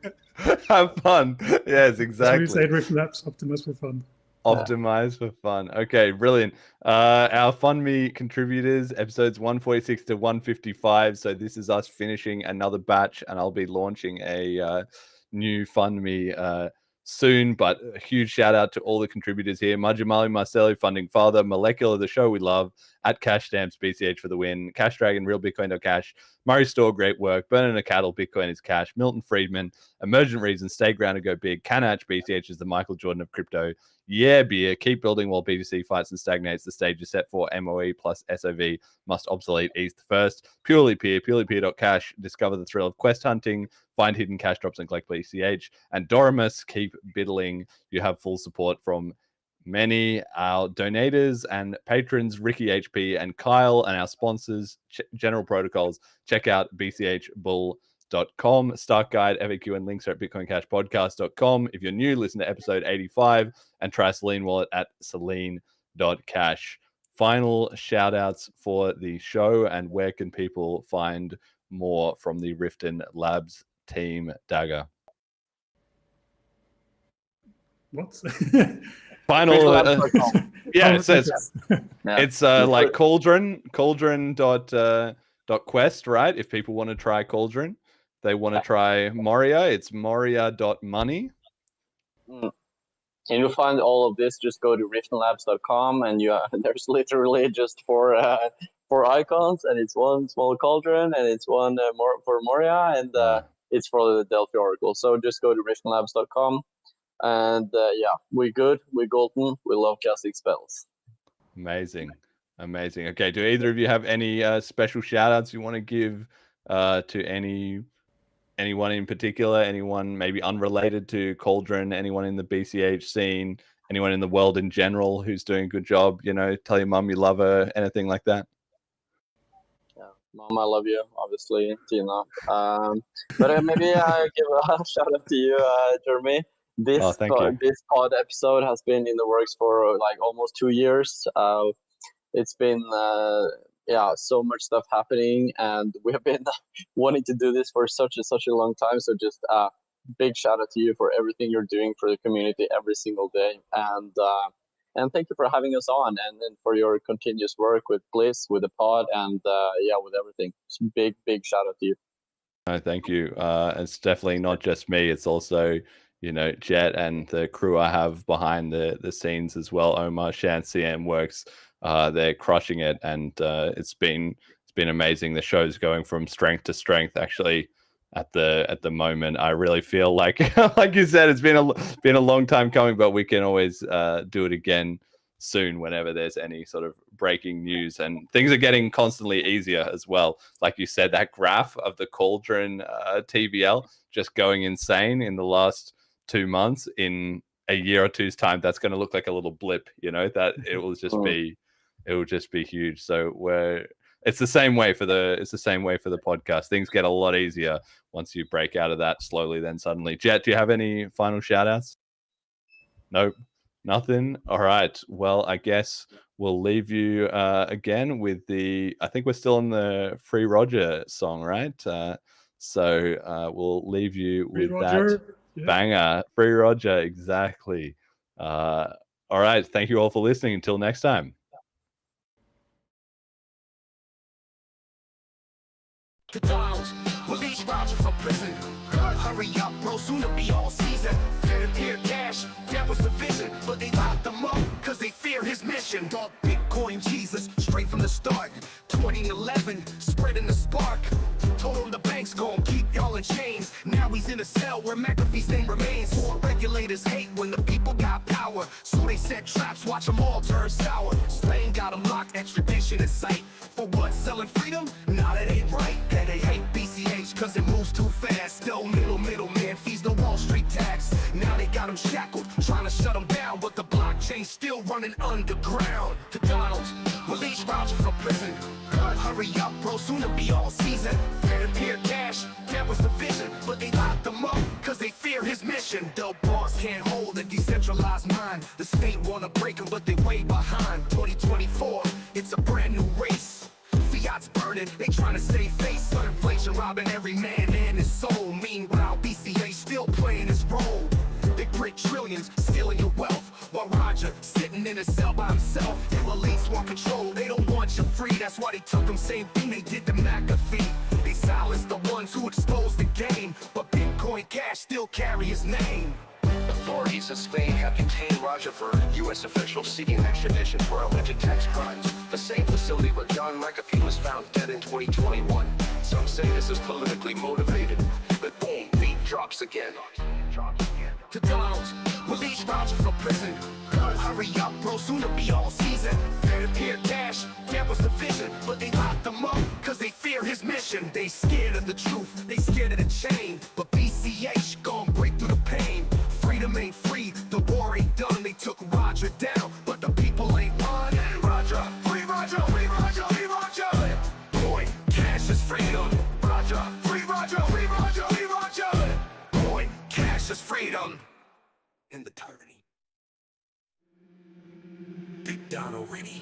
Have fun. Yes, exactly. That's what you say at Rift Labs, optimize for fun. Optimize for fun. Okay, brilliant. Our FundMe contributors, episodes 146 to 155. So this is us finishing another batch, and I'll be launching a new FundMe soon. But a huge shout out to all the contributors here: Majamali Marcelli, Funding Father, Molecular, the show we love, at Cash Stamps, BCH for the win, Cash Dragon, Real Bitcoin Cash, Murray Store, great work, Burning a Cattle, Bitcoin is Cash, Milton Friedman, Emergent Reasons, Stay Ground and Go Big, Canach, BCH is the Michael Jordan of crypto, Yeah Beer, keep building while BTC fights and stagnates, the stage is set for MOE plus SOV, must obsolete East first, Purely Peer.cash, discover the thrill of quest hunting, find hidden cash drops and collect BCH, and Dorimus, keep biddling, you have full support from many our donators and patrons, Ricky HP and Kyle, and our sponsors, General Protocols. Check out bchbull.com. Start guide, FAQ, and links are at bitcoincashpodcast.com. If you're new, listen to episode 85 and try Selene Wallet at selene.cash. Final shout outs for the show, and where can people find more from the Riften Labs team? Dagur. What? Final, yeah, it says it's like Cauldron.quest, right? If people want to try Cauldron, they want to try Moria, it's moria.money. And you'll find all of this. Just go to riftenlabs.com, and there's literally just four icons, and it's one small Cauldron, and it's one for Moria, and it's for the Delphi Oracle. So just go to riftenlabs.com. And yeah, we're good, we're golden, we love casting spells. Amazing. Okay, do either of you have any special shout outs you want to give to anyone in particular, anyone maybe unrelated to Cauldron, anyone in the BCH scene, anyone in the world in general who's doing a good job? You know, tell your mum you love her, anything like that? Yeah, Mom, I love you, obviously, Tina. But maybe give a shout out to you, Jeremy. This thank you. this pod episode has been in the works for like almost 2 years. It's been so much stuff happening, and we have been wanting to do this for such a long time. So just big shout out to you for everything you're doing for the community every single day, and thank you for having us on, and then for your continuous work with Bliss, with the pod, and with everything. So big shout out to you. No, thank you. It's definitely not just me. It's also, Jet and the crew I have behind the scenes as well. Omar, Shan, CM Works. They're crushing it, and it's been amazing. The show's going from strength to strength. Actually, at the moment, I really feel like, like you said, it's been a long time coming, but we can always do it again soon whenever there's any sort of breaking news, and things are getting constantly easier as well. Like you said, that graph of the Cauldron TVL just going insane in the last 2 months. In a year or two's time, that's going to look like a little blip, that it will just be huge. So it's the same way for the podcast. Things get a lot easier once you break out of that slowly, then suddenly. Jet, do you have any final shout outs? Nope. Nothing. All right. Well, I guess we'll leave you again with I think we're still on the Free Roger song, right? So we'll leave you with that banger. Free Roger, exactly. All right. Thank you all for listening. Until next time. The Donald release Roger from prison. Hurry up, bro, soon it'll be all season. Here cash, that was the vision, but they locked him up cause they fear his mission. Dog Bitcoin Jesus, straight from the start. 2011, spreading the spark. Told him the bank's gon' keep y'all in chains. Now he's in a cell where McAfee's name remains. More regulators hate when the people got power, so they set traps, watch them all turn sour. Spain got him locked, extradition in sight. For what, selling freedom? Nah, that ain't right. That they hate BCH cause it moves too fast. No middleman, fees no Wall Street tax. Now they got him shackled, trying to shut him down, but the blockchain's still running underground. To Donald, release Roger from prison. Hurry up, bro, soon it'll be all season. Here cash, that was the vision, but they locked him up cause they fear his mission. Dope boss can't hold a decentralized mind. The state wanna break him, but they way behind. 2024, it's a brand new race. Fiat's burning, they trying to save face. But inflation robbing every man and his soul. Meanwhile, BCA still playing his role. They print trillions, stealing your wealth, while Roger sitting in a cell by himself. The elites want control, they don't want you free. That's why they took him, same thing they did to McAfee. They silenced the ones who exposed the game, but Bitcoin Cash still carry his name. Authorities in Spain have detained Roger for U.S. officials seeking extradition for alleged tax crimes. The same facility where John McAfee was found dead in 2021. Some say this is politically motivated, but boom, beat drops again. To Donald, release Roger from prison. Hurry up, bro, soon it'll be all season. Here cash, that was the vision, but they locked him up cause they fear his mission. They scared of the truth, they scared of the chain, but BCH gon' break through the pain. Freedom ain't free, the war ain't done. They took Roger down, but the people ain't won. Roger, free Roger, free Roger, free Roger. Coin, cash is freedom. Roger, free Roger, free Roger, free Roger. Coin, cash is freedom. And the tyranny. Big Don already.